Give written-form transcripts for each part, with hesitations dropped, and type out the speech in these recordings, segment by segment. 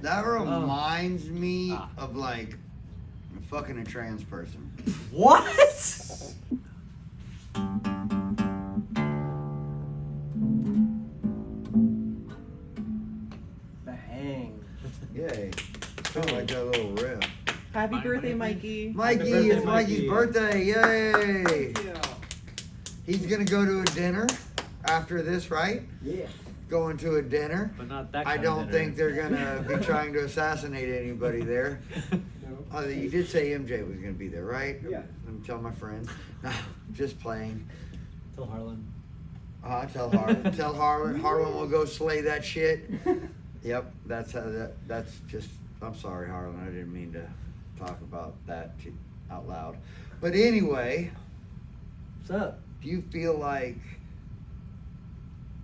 That reminds me of like fucking a trans person. What? The hang. Yay. Kind of like that little riff. Happy birthday, Mikey. Mikey, it's Mikey's birthday. Yay. Yeah. He's going to go to a dinner after this, right? Yeah. Going to a dinner. But not that I kind don't of think they're going to be trying to assassinate anybody there. No. You did say MJ was going to be there, right? Yeah. Let me tell my friends. No, just playing. Tell Harlan. Tell Harlan. Tell Harlan. Harlan will go slay that shit. Yep, that's how that's just, I'm sorry, Harlan. I didn't mean to talk about that out loud. But anyway, What's up? do you feel like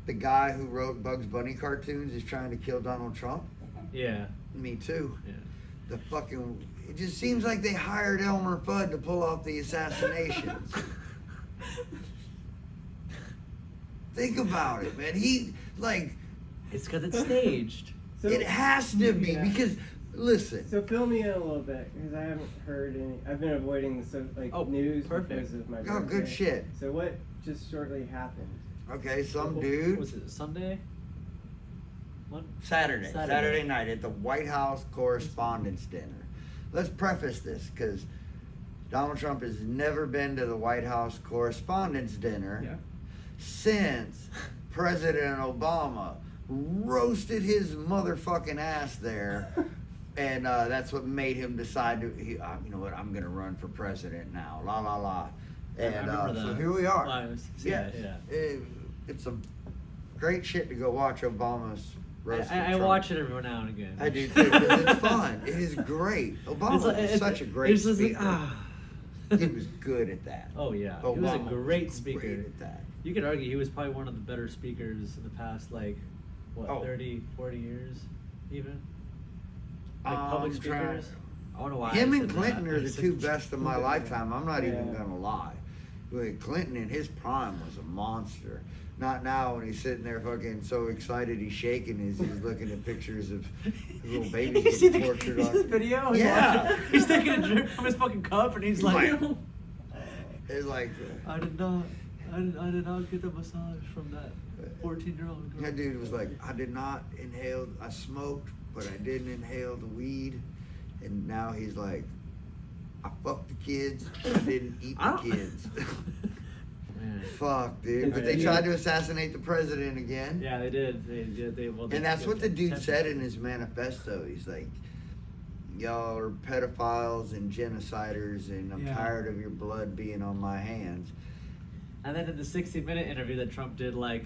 the guy who wrote Bugs Bunny cartoons is trying to kill Donald Trump? Yeah. Me too. Yeah. The fucking, it just seems like they hired Elmer Fudd to pull off the assassinations. Think about it, man. He, like, It's because it's staged. So, it has to be, Yeah. because, listen. So fill me in a little bit because I haven't heard any. I've been avoiding the news perfect. because of my. Oh, good birthday. shit. So what just shortly happened? Okay, some What dude. was it, Sunday? What? Saturday night at the White House Correspondence dinner. Let's preface this because Donald Trump has never been to the White House Correspondence dinner since President Obama roasted his motherfucking ass there. And that's what made him decide to, you know what, I'm going to run for president now. La, la, la. And I remember so that. here we are. Yeah. It's a great shit to go watch Obama's roast. I watch it every now and again. I do too, 'cause it's fun. It is great. Obama was such a great it's just speaker. like, He was good at that. Oh yeah, Obama he was a great speaker. Great at that. You could argue he was probably one of the better speakers in the past, like, what, Oh. 30, 40 years, even? Like public I'm trying- speakers? I wonder why. Him I and said Clinton that. are the two best of my lifetime. I'm not even Yeah. gonna lie. But Clinton in his prime was a monster. Not now when he's sitting there fucking so excited he's shaking as he's looking at pictures of his little babies you see getting the, tortured you see the on. video? Yeah. He's taking a drink from his fucking cup and he's like, It's like I did not get the massage from that 14-year-old girl. that dude was like, I smoked, but I didn't inhale the weed. And now he's like, I fucked the kids, but I didn't eat the kids. Man. Fuck, dude. But they tried to assassinate the president again. Yeah, they did. They And that's what the dude said in his manifesto. He's like, y'all are pedophiles and genociders, and I'm tired of your blood being on my hands. And then in the 60-minute interview that Trump did, like,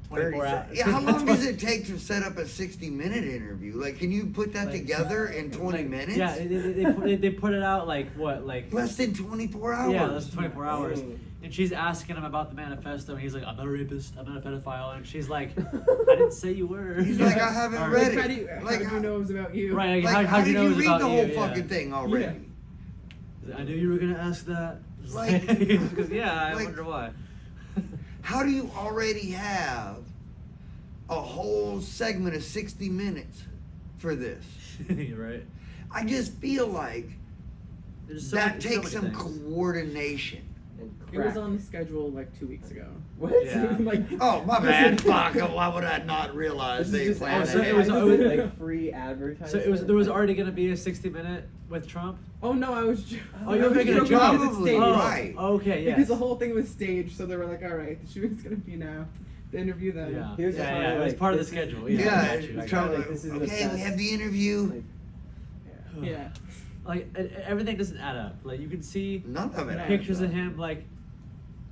24 hours. Yeah, how long does it take to set up a 60-minute interview? Like, can you put that together in 20 minutes? Yeah, they put it out, like, what, like... Less than 24 hours. Yeah, less than 24 hours. And she's asking him about the manifesto, and he's like, I'm not a rapist, I'm not a pedophile. And she's like, I didn't say you were. He's like, I haven't read How it. do you know it was about you? Right, Like, how do did you know you it was read about the whole you? fucking thing already? I knew you were going to ask that. Like- Because, I like- wonder why. How do you already have a whole segment of 60 minutes for this? You're right. I just feel like There's so that many- so takes many some things. coordination. It was on the schedule like 2 weeks ago. What? Yeah. Like, Oh, my bad. Fuck. Why would I not realize they just planned so it? it was- like free advertising. So there was already going to be a 60-minute with Trump? oh no, I was. Oh, you were making a joke joke. because it's Probably, staged. right. Okay, yes. Because the whole thing was staged, so they were like, all right, the shooting's gonna be now. To interview them. Yeah, He was yeah, just yeah, it was like, part of the this is- schedule. Yeah, Yeah, I got you, I Trump, got you. like, this is the okay, we best. have the interview. Like, Yeah. Like, everything doesn't add up. Like, you can see None of it. pictures adds of up. him, like,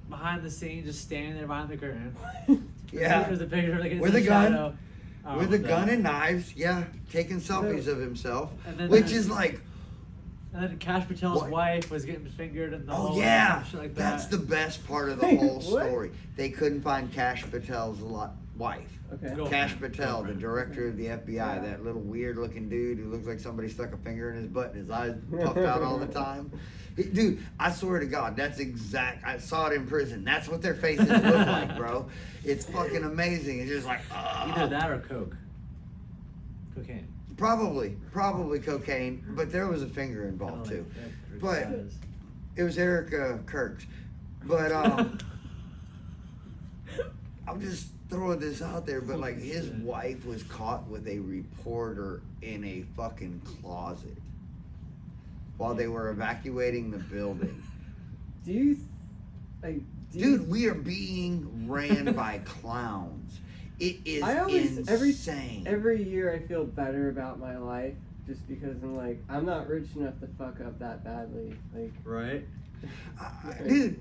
behind the scenes, just standing there behind the curtain. Yeah. There's a picture, like, it's With in a gun. shadow. With a that. gun and knives, yeah, taking selfies of himself, And then which there's- is like, And then Cash Patel's What? wife was getting fingered in the oh hole yeah, and shit like that. that's the best part of the whole What? story. They couldn't find Cash Patel's wife. Okay. Girlfriend. Cash Patel, the Girlfriend. director of the FBI, that little weird looking dude who looks like somebody stuck a finger in his butt and his eyes puffed out all the time. Dude, I swear to God, that's exact. I saw it in prison. That's what their faces look like, bro. It's fucking amazing. It's just like, Either that or coke. Cocaine. Probably cocaine, but there was a finger involved too. But it was Erica Kirk's. But I'm just throwing this out there, but like his wife was caught with a reporter in a fucking closet while they were evacuating the building. Dude, we are being ran by clowns. It is insane. Every year I feel better about my life just because I'm like, I'm not rich enough to fuck up that badly. Like, right? Dude.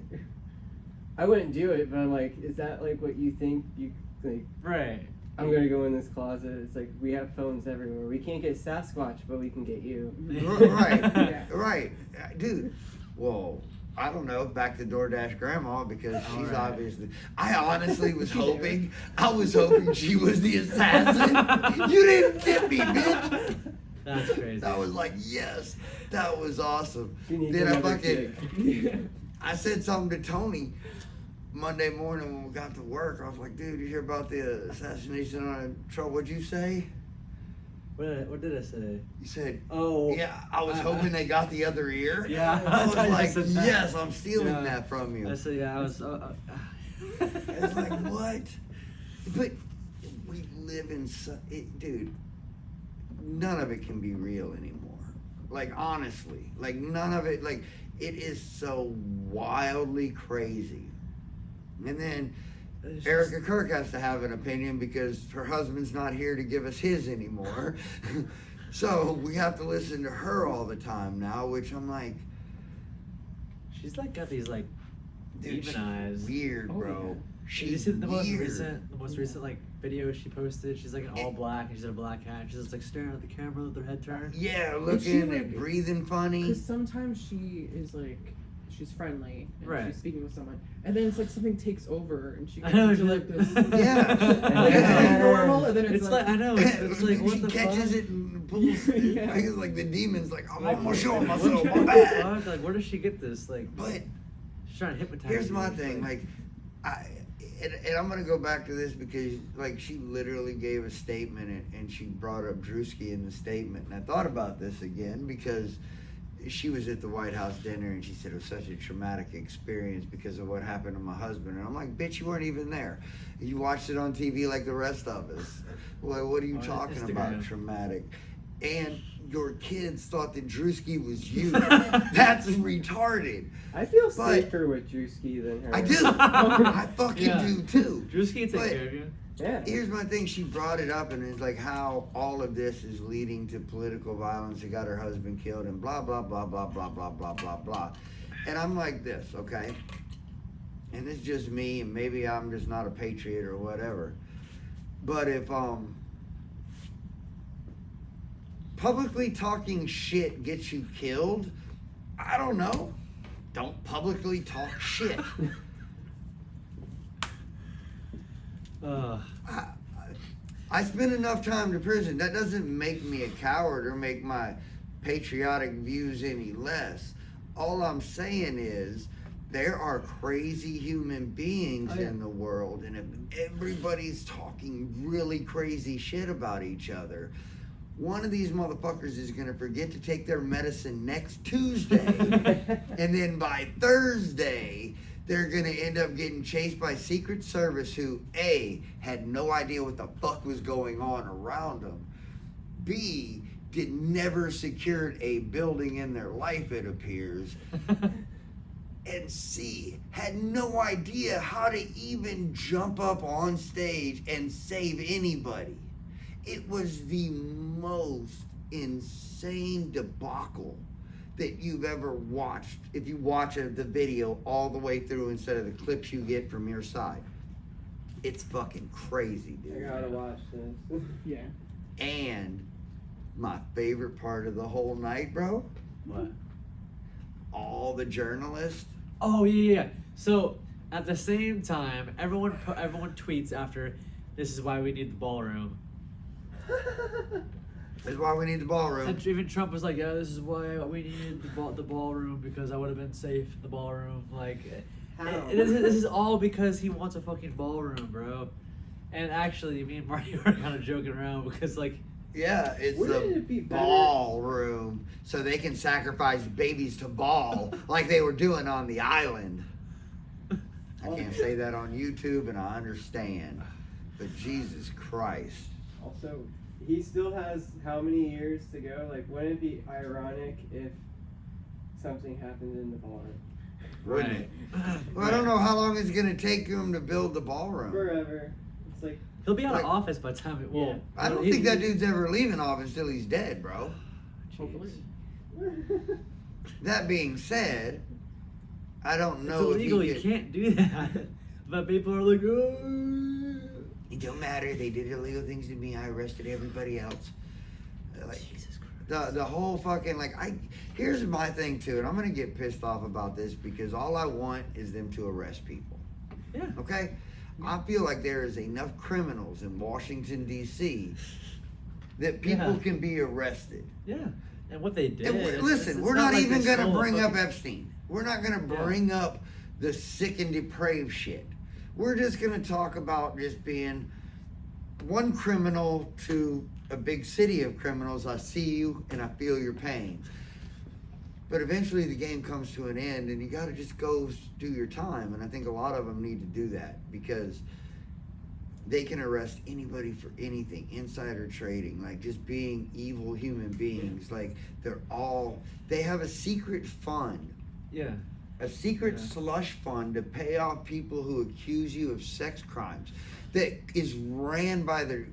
I wouldn't do it, but I'm like, is that like what you think you like? Right. I'm gonna go in this closet. It's like we have phones everywhere. We can't get Sasquatch, but we can get you. Right. Yeah. Right. Dude. Whoa. I don't know, back to DoorDash grandma because she's obviously. I honestly was hoping. I was hoping she was the assassin. You didn't get me, bitch. That's crazy. I was like, yes, that was awesome. Then I said something to Tony Monday morning when we got to work. I was like, dude, you hear about the assassination on Trump? What'd you say? What did I say? You said, oh. Yeah, I was hoping they got the other ear. Yeah. I was like, said that. yes, I'm stealing that from you. I said, yeah, I was. It's like, what? But we live in, dude, none of it can be real anymore. Like, honestly. Like, none of it, like, it is so wildly crazy. And then Erica Kirk has to have an opinion because her husband's not here to give us his anymore. So we have to listen to her all the time now, which I'm like... She's like got these like Dude, demon eyes. Weird, bro. Did you She's see the most weird. recent like video she posted? She's like in all black and she's in a black hat. She's just like staring at the camera with her head turned. Yeah, Is she, looking like- and breathing funny. Because sometimes she is like, she's friendly and Right. she's speaking with someone, and then it's like something takes over and she I gets know, into she's like like- this. Yeah. Like, it's like normal, and then It's like I know. It's like what she the catches fuck? it and pulls it. Yeah. I guess like the demon's like, I'm Like, almost showing what myself, the my bad. fuck? Like, where does she get this? Like, But she's trying to hypnotize. here's you. my thing, like, and I'm gonna go back to this because like she literally gave a statement and she brought up Drewski in the statement, and I thought about this again because she was at the White House dinner and she said it was such a traumatic experience because of what happened to my husband, and I'm like, bitch, you weren't even there. You watched it on TV like the rest of us. Well, what are you On talking Instagram. about? Traumatic. And your kids thought that Drewski was you. That's retarded. I feel But- safer with Drewski than her. I do. I fucking Yeah. do too. Drewski can take But- care of you. Yeah. Here's my thing. She brought it up, and it's like how all of this is leading to political violence. She got her husband killed, and blah blah blah blah blah blah blah blah blah. And I'm like this, okay? And it's just me, and maybe I'm just not a patriot or whatever. But if publicly talking shit gets you killed, I don't know. Don't publicly talk shit. I spent enough time to prison. That doesn't make me a coward or make my patriotic views any less. All I'm saying is there are crazy human beings in the world, and if everybody's talking really crazy shit about each other, one of these motherfuckers is going to forget to take their medicine next Tuesday, and then by Thursday, they're going to end up getting chased by Secret Service who, A, had no idea what the fuck was going on around them, B, never secured a building in their life, it appears, and C, had no idea how to even jump up on stage and save anybody. It was the most insane debacle that you've ever watched. If you watch the video all the way through instead of the clips you get from your side, it's fucking crazy, I dude. gotta watch this. Yeah. And my favorite part of the whole night, bro, What? all the journalists. Oh yeah. So at the same time, everyone tweets after, "This is why we need the ballroom." That's why we need the ballroom. And even Trump was like, "Yeah, this is why we needed the ballroom because I would have been safe in the ballroom." Like, this is all because he wants a fucking ballroom, bro. And actually, me and Marty were kind of joking around because like Yeah, it's Wouldn't the it be better- ballroom, so they can sacrifice babies to ball like they were doing on the island. I can't say that on YouTube, and I understand, but Jesus Christ. Also, he still has how many years to go? Like, wouldn't it be ironic if something happened in the ballroom? Wouldn't it? Well, I don't know how long it's gonna take him to build the ballroom. Forever. It's like, He'll be out Like- of office by the time it will. Yeah. I don't think that dude's ever leaving office till he's dead, bro. Hopefully. That being said, I don't It's know illegal. if You he can't do that. But people are like, oh. It don't matter. They did illegal things to me. I arrested everybody else. Like, Jesus Christ. the whole fucking here's my thing too, and I'm gonna get pissed off about this because all I want is them to arrest people. Yeah. Okay? I feel like there is enough criminals in Washington D.C. that people Yeah. can be arrested. Yeah. And what they did. And listen, we're not not like even they gonna stole a bring up fucking- Epstein. We're not gonna Yeah. bring up the sick and depraved shit. We're just gonna talk about just being one criminal to a big city of criminals. I see you and I feel your pain. But eventually the game comes to an end and you gotta just go do your time. And I think a lot of them need to do that because they can arrest anybody for anything, insider trading, like just being evil human beings. Like they have a secret fund. Yeah. A secret Yeah. slush fund to pay off people who accuse you of sex crimes that is ran by the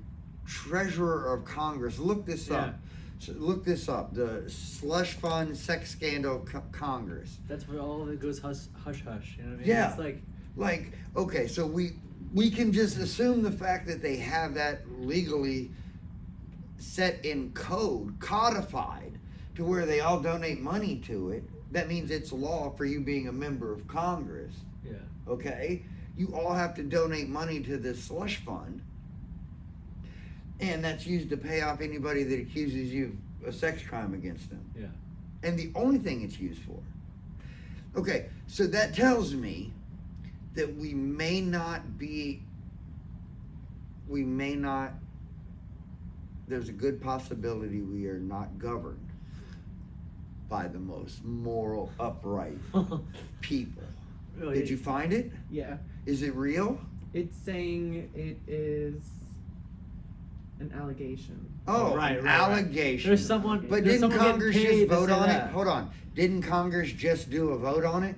treasurer of Congress. Look this up. So look this up. The slush fund sex scandal Congress. That's where all of it goes hush hush. You know what I mean? Yeah. It's Like, okay, so we can just assume the fact that they have that legally set in code, codified, to where they all donate money to it. That means it's law for you being a member of Congress. yeah. Okay? You all have to donate money to this slush fund. And that's used to pay off anybody that accuses you of a sex crime against them. Yeah. And the only thing it's used for. Okay, so that tells me that we may not, there's a good possibility we are not governed by the most moral, upright people. Really? Did you find it? Yeah. Is it real? It's saying it is an allegation. Oh, right, an right. allegation. There's someone. But there's didn't someone getting Congress paid just to vote say on that. it? Hold on. Didn't Congress just do a vote on it?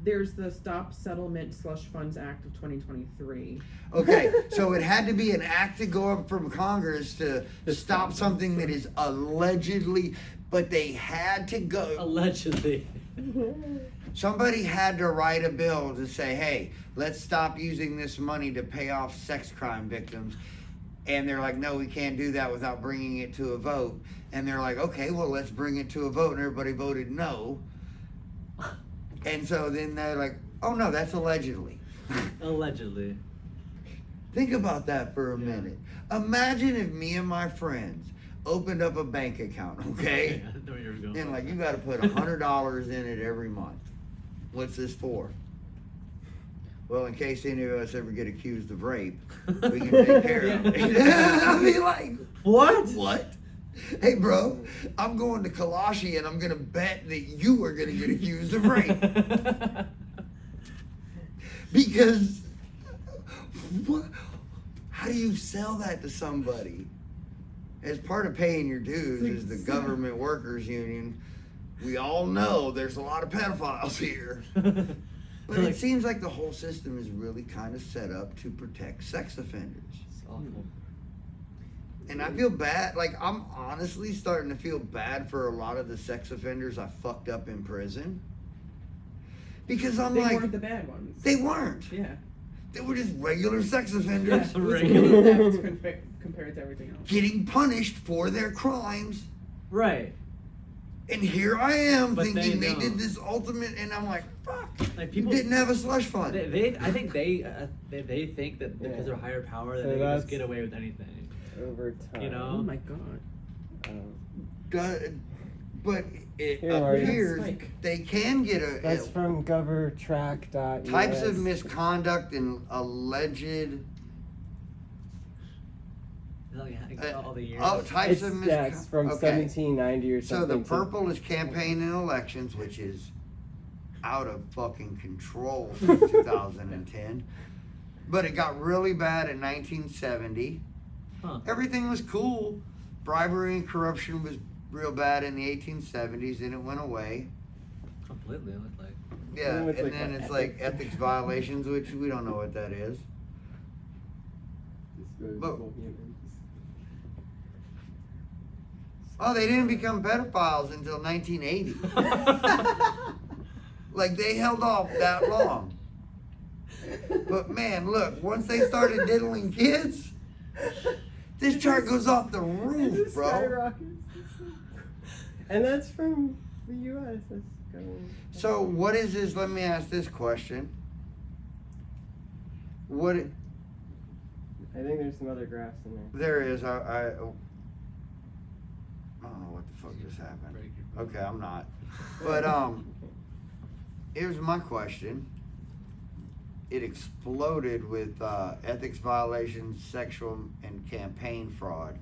There's the Stop Settlement Slush Funds Act of 2023. Okay, so it had to be an act to go up from Congress to stop something that is allegedly, but they had to go. Allegedly. Somebody had to write a bill to say, hey, let's stop using this money to pay off sex crime victims. And they're like, no, we can't do that without bringing it to a vote. And they're like, okay, well, let's bring it to a vote. And everybody voted no. And so then they're like, oh no, that's allegedly. Allegedly. Think about that for a Yeah. minute. Imagine if me and my friends opened up a bank account, okay? I know where you're going. And like, you got to put $100 in it every month. What's this for? Well, in case any of us ever get accused of rape, we can take care of it. I mean, like, what? Hey, bro, I'm going to Kalashi and I'm going to bet that you are going to get accused of rape. Because, what? How do you sell that to somebody? As part of paying your dues is the government workers union. We all know there's a lot of pedophiles here. But it seems like the whole system is really kind of set up to protect sex offenders. It's awful. And I feel bad, like I'm honestly starting to feel bad for a lot of the sex offenders I fucked up in prison. Because I'm They like, weren't the bad ones. they weren't. Yeah. They were just regular sex offenders Yeah. It was Regular. really theft compared to everything else. getting punished for their crimes. Right. And here I am But thinking they they don't. did this ultimate, and I'm like, fuck, Like you people didn't have a slush fund. I think they think that because they're higher power that So they can just that's- get away with anything. Over time. You know? Oh my god. But it Here are you. appears Spike. they can get That's from govertrack.us. types of misconduct and alleged All the years. Oh, types It's of from okay. 1790 or So something. the purple is campaign and elections, which is out of fucking control since 2010. But it got really bad in 1970. Huh. Everything was cool. Bribery and corruption was real bad in the 1870s, and it went away. Completely, it looked like. Yeah, And then it's and like, then what, it's like ethics violations, which we don't know what that is. Disposable humans. Oh, they didn't become pedophiles until 1980. Like, they held off that long. But man, look, once they started diddling kids, this chart goes off the roof, bro. Skyrockets. And that's from the U.S. That's going. So what is this? Let me ask this question. What? I think there's some other graphs in there. There is. I don't know what the fuck just happened. Okay, I'm not. But here's my question. It exploded with ethics violations, sexual and campaign fraud.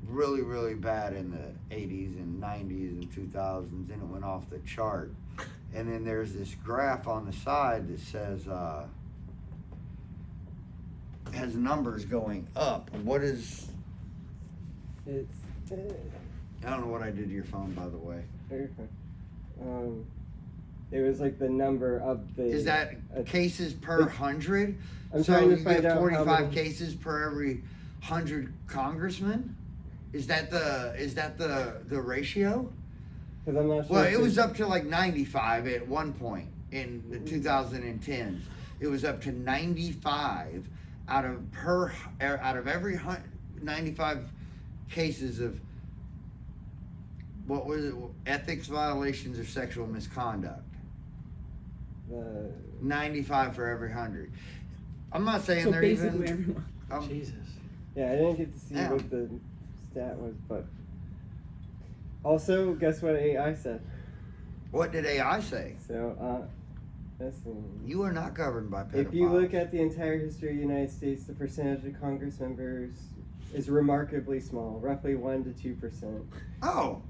Really, really bad in the 80s and 90s and 2000s, and it went off the chart. And then there's this graph on the side that says has numbers going up. What is? It's. I don't know what I did to your phone, by the way. It was like the number of the. Is that cases per 100? I'm So trying to you find get out how 45 many- cases per every 100 congressmen? Is that the ratio? Because I'm not sure. Well, if it was there's- up to like 95 at one point in the 2010s. It was up to 95 out of every 95 cases of what was it? Ethics violations or sexual misconduct. 95 for every 100. I'm not saying So they're basically even. everyone. Jesus. Yeah, I didn't get to see Yeah. what the stat was, but also, guess what AI said? What did AI say? So, listen. You are not governed by pedophiles. If you look at the entire history of the United States, the percentage of Congress members is remarkably small, roughly 1 to 2%. Oh,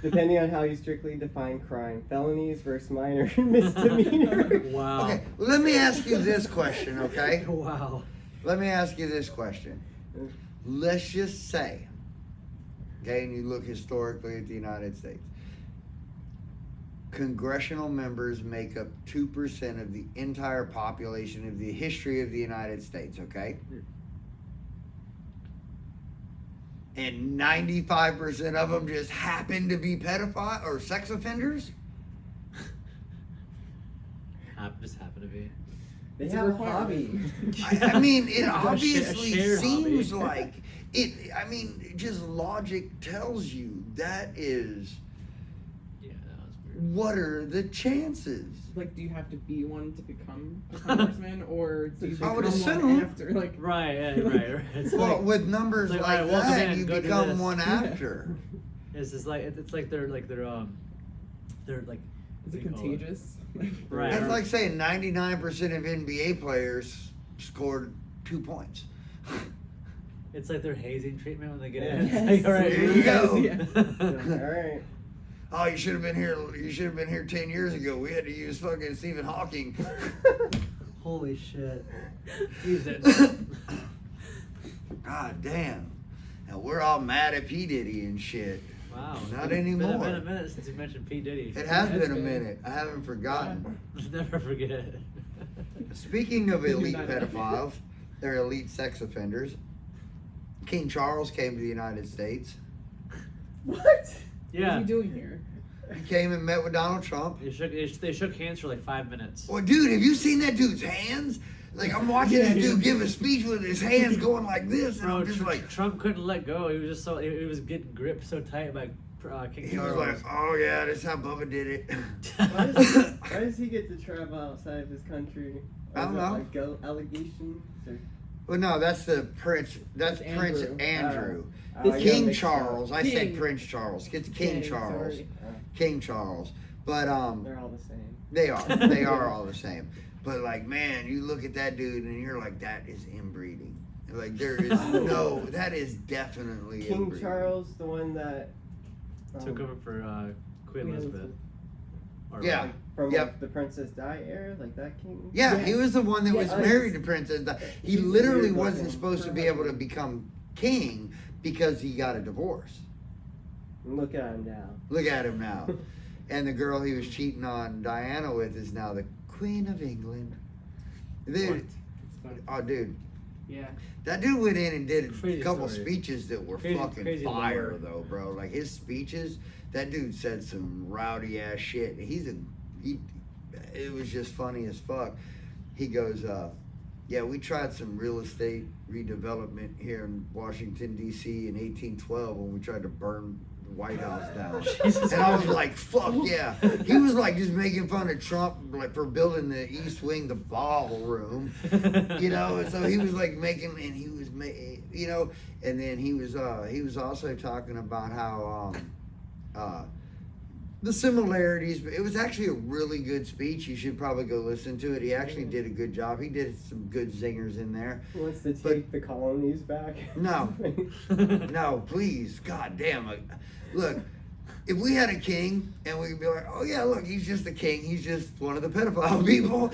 Depending on how you strictly define crime, felonies versus minor misdemeanor. Wow. okay. Let me ask you this question, okay? Wow. Let me ask you this question. Let's just say, okay, and you look historically at the United States, congressional members make up 2% of the entire population of the history of the United States, okay? And 95% of them just happen to be pedophile or sex offenders? Just happen to be. They It's a have a requirement. hobby. I mean, it A obviously shared seems hobby. like it. I mean, just logic tells you that is. Yeah, that was weird. What are the chances? Like, do you have to be one to become a congressman, or do you I become would one assume. after? Like, Right, yeah, right. It's Well, like, with numbers it's like, like, all right, welcome that, in, you go do become this. one Yeah. after. it's just like it's like they're like is it what do you call contagious? Right. That's like saying 99% of NBA players scored 2 points. It's like their hazing treatment when they get Yeah. in. It's Yes. like, all right, There you go. Yeah. Alright. Oh, you should have been here. You should have been here 10 years ago. We had to use fucking Stephen Hawking. Holy shit. He's dead. God damn. And we're all mad at P. Diddy and shit. Wow. Not It's anymore. been a minute since you mentioned P. Diddy. It has That's been a good. minute. I haven't forgotten. Never forget. Speaking of elite not- pedophiles, they're elite sex offenders. King Charles came to the United States. What? Yeah. What are you doing here? He came and met with Donald Trump. They shook hands for like 5 minutes. Well, dude, have you seen that dude's hands? Like, I'm watching this dude give a speech with his hands going like this, and Bro, I'm just like, Trump couldn't let go. He was just so he was getting gripped so tight by King he was Charles. like, oh yeah, that's how Bubba did it. Why does he get to travel outside of his country? I don't Is it know. Like allegations? Or? Well, no, that's the Prince. That's It's Prince Andrew. Andrew. Oh, I got King mixed up. Charles. I said King. Prince Charles. It's King Charles. sorry. King Charles. But They're all the same. they are. They are all the same. But like, man, you look at that dude and you're like, that is inbreeding. Like there is no. That is definitely King inbreeding. Charles, the one that Took over for Queen Elizabeth. Or Yeah. like, from Yep. like, the Princess Di era, like that king. Yeah, he was the one that was Yes. married to Princess Di. He He's literally weird wasn't looking. supposed to be able to become king because he got a divorce. Look at him now. Look at him now. And the girl he was cheating on Diana with is now the Queen of England. Dude, oh, dude. Yeah. That dude went in and did Crazy a couple story. speeches that were Crazy fucking fire, lore. though, bro. Like his speeches, that dude said some rowdy ass shit. It was just funny as fuck. He goes, yeah, we tried some real estate redevelopment here in Washington, D.C. in 1812 when we tried to burn the White House down. Jesus And I was Christ. like, fuck yeah. He was like just making fun of Trump like for building the East Wing, the ballroom. You know, and so he was like making, and he was, you know, and then he was also talking about how, the similarities. It was actually a really good speech. You should probably go listen to it. He actually did a good job. He did some good zingers in there. He wants to take the colonies back. No. No, please. God damn it. Look, if we had a king and we could be like, oh yeah, look, he's just a king. He's just one of the pedophile people.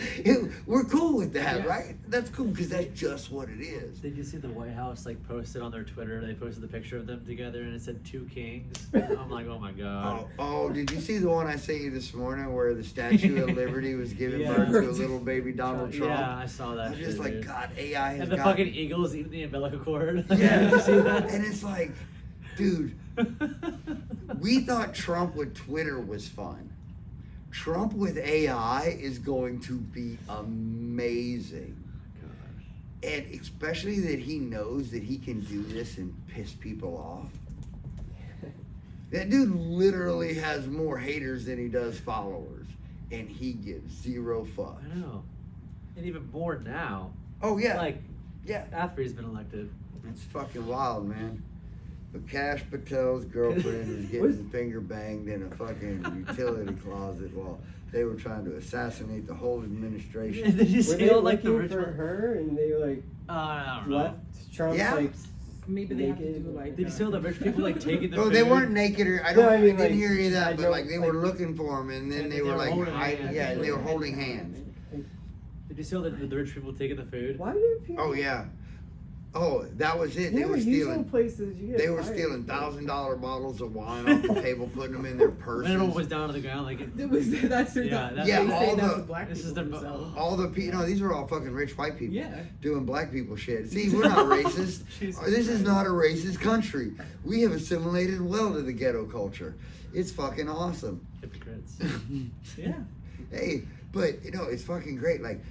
We're cool with that, right? That's cool because that's just what it is. Did you see the White House like posted on their Twitter? They posted the picture of them together and it said 2 kings. I'm like, oh my god. Oh, did you see the one I sent you this morning where the Statue of Liberty was giving Yeah. birth to a little baby Donald Trump? Yeah, I saw that. I'm just shit, like, dude. God, AI has And the got... fucking eagles eating the umbilical cord. Yeah. Did you see that? And it's like, dude, we thought Trump with Twitter was fun. Trump with AI is going to be amazing. And especially that he knows that he can do this and piss people off. That dude literally has more haters than he does followers. And he gives zero fucks. I know. And even more now. Oh, yeah. Like, Yeah. after he's been elected. It's fucking wild, man. But Kash Patel's girlfriend is getting finger banged in a fucking utility closet while they were trying to assassinate the whole administration. Did you Were see they all like the looking rich for one? her and they like I don't know. left Trump Yeah. like Maybe they have to naked? do like. Did you see all the rich people like taking the Oh, food? they weren't naked or I No, I mean, didn't like, hear any of I that, but don't- like they were looking for him and then And they they were were like holding hiding. hands. Yeah, they were holding hands. Did you see all the rich people taking the food? Why do people? Oh yeah. Oh, that was it. They Yeah, were usual stealing. places you get They were fired. stealing $1,000 bottles of wine off the table, putting them in their purses. When everyone was down on the ground, like It was that's their Yeah, that's- Yeah, they say all that's the- what black this is people their- sell. All the people, these were all fucking rich white people. Yeah. Doing black people shit. See, we're not racist. Jesus This is Christ. not a racist country. We have assimilated well to the ghetto culture. It's fucking awesome. hypocrites. Yeah. Hey, but you know, it's fucking great. Like,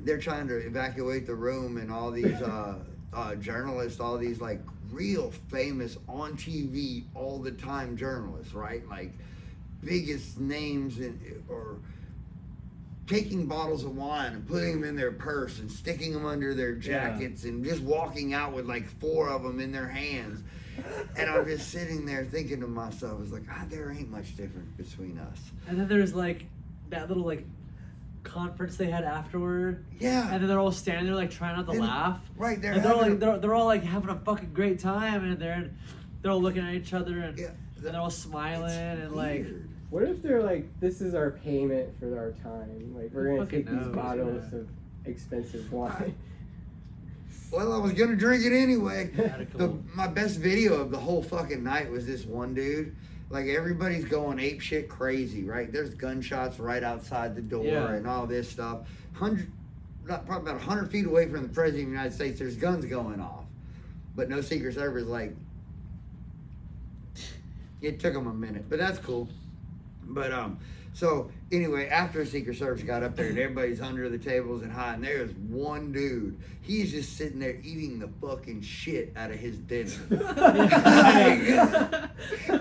they're trying to evacuate the room, and all these journalists, all these like real famous on TV all the time journalists, right? Like, biggest names or taking bottles of wine and putting them in their purse and sticking them under their jackets and just walking out with like 4 of them in their hands. And I'm just sitting there thinking to myself, it's like, there ain't much difference between us. And then there's like that little like conference they had afterward. Yeah. And then they're all standing there like trying not to And- laugh. Right, they're And they're all having like they're all like having a fucking great time, and they're all looking at each other and, Yeah, and they're all smiling and like. weird. What if they're like, this is our payment for our time? Like, we're Who gonna fucking take these knows, bottles yeah. of expensive wine. Well, I was gonna drink it anyway. Radical. My best video of the whole fucking night was this one dude. Like, everybody's going ape shit crazy, right? There's gunshots right outside the door Yeah. and all this stuff. Probably about 100 feet away from the president of the United States, there's guns going off. But no Secret Service, like, it took them a minute, but that's cool. But, so anyway, after Secret Service got up there and everybody's under the tables and hiding, there's one dude. He's just sitting there eating the fucking shit out of his dinner.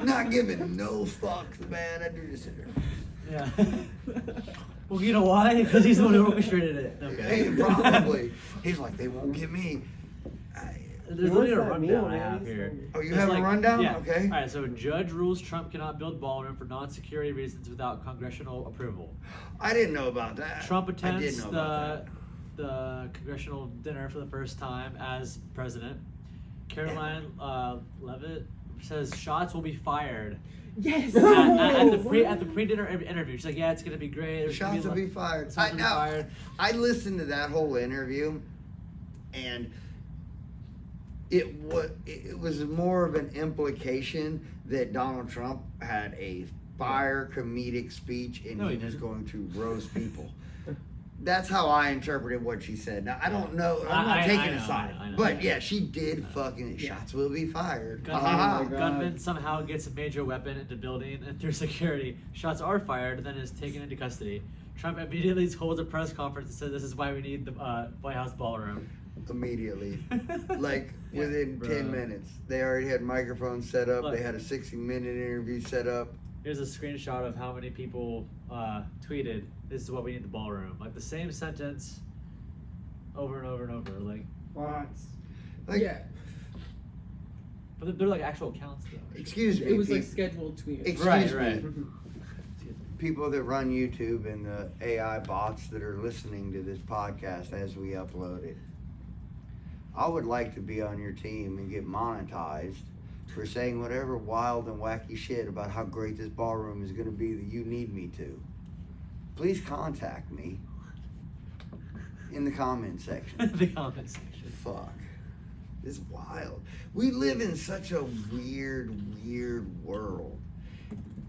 Not giving no fucks, man. That dude just sitting there. Yeah. Well, you know why? Because he's the one who orchestrated it. Okay. Hey, probably. He's like, they won't get me. There's What's literally a that rundown meal, I man? have He's here. hungry. Oh, you It's have a rundown? Yeah. Okay. All right. So, judge rules Trump cannot build ballroom for non-security reasons without congressional approval. I didn't know about that. Trump I did attends know the about the congressional dinner for the first time as president. Caroline Levitt says shots will be fired. Yes. At the pre-dinner interview, she's like, "Yeah, it's gonna be great. Shots will be fired." Shots will be fired. I listened to that whole interview, and it was more of an implication that Donald Trump had a fire comedic speech and No, he he was didn't. going to roast people. That's how I interpreted what she said. Now I don't know. I'm not I taking know, a side, I know. but yeah, she did fucking. Shots will be fired. God. Gunman somehow gets a major weapon into building and through security. Shots are fired, then is taken into custody. Trump immediately holds a press conference and says, "This is why we need the White House ballroom." Immediately, like within Bro. 10 minutes, they already had microphones set up. Look. They had a 60-minute interview set up. Here's a screenshot of how many people tweeted, "This is what we need the ballroom." Like the same sentence over and over and over. Like, What? Like, yeah. but they're like actual accounts though. excuse me. It was like peop- scheduled tweets. Excuse me. Right. People that run YouTube and the AI bots that are listening to this podcast as we upload it. I would like to be on your team and get monetized for saying whatever wild and wacky shit about how great this ballroom is going to be that you need me to. Please contact me in the comment section. The comment section. Fuck. It's wild. We live in such a weird world.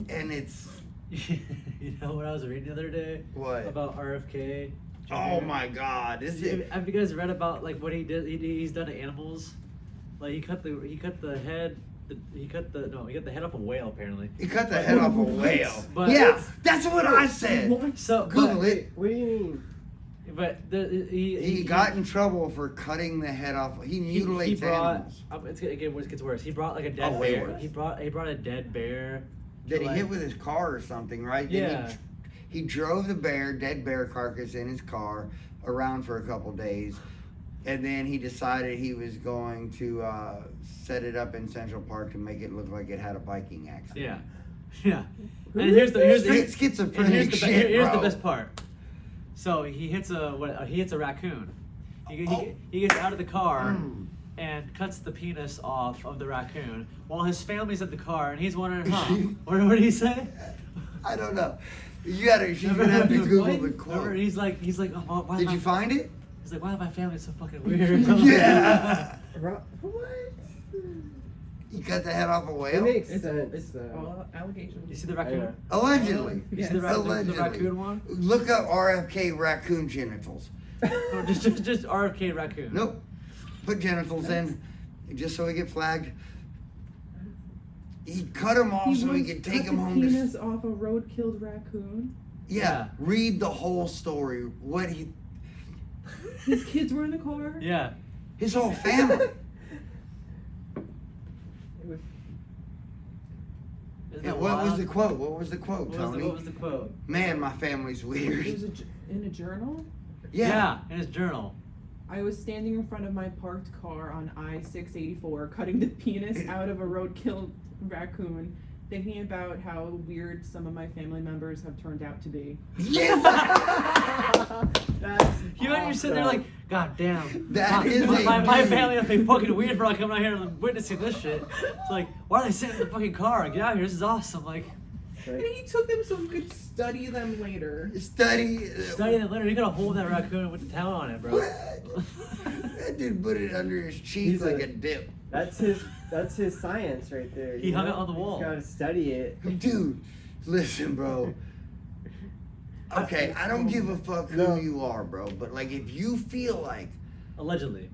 And it's... You know what I was reading the other day? What? About RFK. Oh my God. Have you guys read about like what he did? He's done to animals. Like he cut the head. He cut the head off a whale apparently. He cut the head off a whale. But- Yeah, that's what I said. So Google it. What do you mean? But He got in trouble for cutting the head off. He mutilates animals. It gets worse. He brought like a dead Oh, way bear. worse. He brought a dead bear. That he like- hit with his car or something, right? Then Yeah. He drove the dead bear carcass in his car around for a couple days. And then he decided he was going to set it up in Central Park to make it look like it had a biking accident. Yeah. And here's the Straight schizophrenic shit, here's bro. the best part. So he hits a raccoon. He gets out of the car and cuts the penis off of the raccoon while his family's at the car and he's wondering, what did he say? I don't know. She's gonna have to Google the Remember, quote. he's like, oh, why Did you find it? He's like, why is my family so fucking weird? Yeah. What? He cut the head off a It whale? makes It's sense. all allegations. You see the raccoon? Allegedly. You see the Allegedly. raccoon one? Look up RFK raccoon genitals. No, just RFK raccoon. Nope. Put genitals in, just so he get flagged. He cut him off so he once could take cut him the home. penis off a road-killed raccoon. Yeah, read the whole story. What His kids were in the car. Yeah. his whole family. Isn't Yeah, that what was wild? the quote? What was the quote, Tony? What was the quote? Man, my family's It weird. was in a journal. Yeah. In his journal. I was standing in front of my parked car on I-684, cutting the penis out of a road-killed raccoon, thinking about how weird some of my family members have turned out to be. Yes. That's You know, you're sitting there like, God damn. That is my family must be fucking weird for like coming out here and witnessing this shit. It's like, why are they sitting in the fucking car? Get out here, this is awesome. Like, And he took them so we could study them later. Study. studying it later, you gotta hold that raccoon with the towel on it, bro. That dude put it under his cheek He's like a- a dip. That's his science right there. He you hung know? it on the wall. He's gotta study it. Dude, listen, bro. Okay, I don't give a fuck who No. you are, bro. But like, if you feel like Allegedly.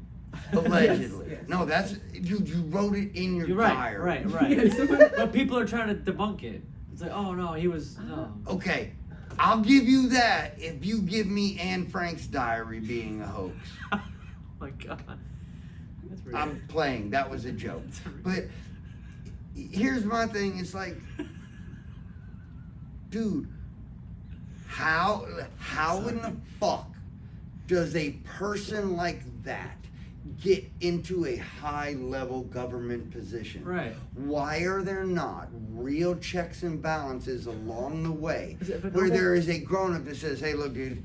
allegedly, Yes. no, that's you wrote it in your You're right, diary. right. Yeah, so- But people are trying to debunk it. It's like, oh no, he was, no. Okay, I'll give you that if you give me Anne Frank's diary being a hoax. Oh my God. That's pretty I'm playing. That was a joke. But here's my thing. It's like, dude, how in the fuck does a person like that get into a high level government position? Right. Why are there not real checks and balances along the way Is it- but where don't they- there is a grown up that says, hey, look, dude,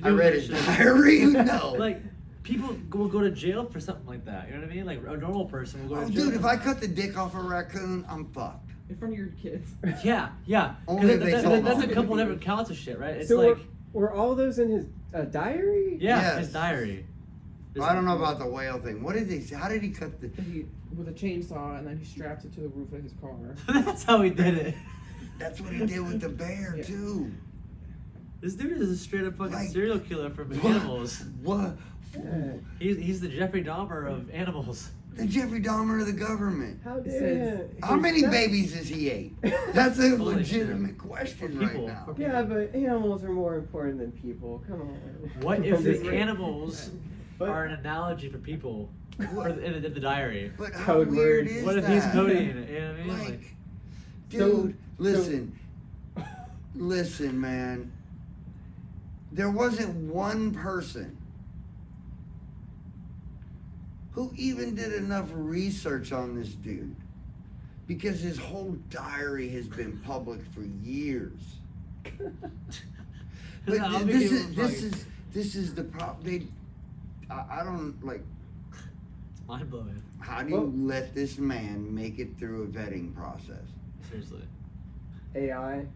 I read his diary. No. Like, people will go to jail for something like that. You know what I mean? Like, a normal person will go to jail. Dude, if for I that. cut the dick off a raccoon, I'm fucked. In front of your kids. Yeah. 'Cause Only if they told that's on a me. couple different counts of shit, right? It's So like, were all those in his diary? yeah, Yes. his diary. I don't know about the whale thing. What did he say? How did he cut the... With a chainsaw, and then he strapped it to the roof of his car. That's how he did it. That's what he did with the bear, Yeah. too. This dude is a straight up fucking Like, serial killer from What? animals. What? Yeah. He's the Jeffrey Dahmer of animals. The Jeffrey Dahmer of the government. How It dare says- you? How many That- babies has he ate? That's a Holy legitimate shit. question For right people. now. Yeah, but animals are more important than people. Come on. What if Just the like- animals But- are an analogy for people in the diary? But how Code weird words. is What if that? he's coding it? You know what I mean? Like, So- dude, listen. Listen, man. There wasn't one person who even did enough research on this dude because his whole diary has been public for years. But I'll be this giving is him this is the problem. I don't like. It's mind blowing. How do you let this man make it through a vetting process? Seriously. AI.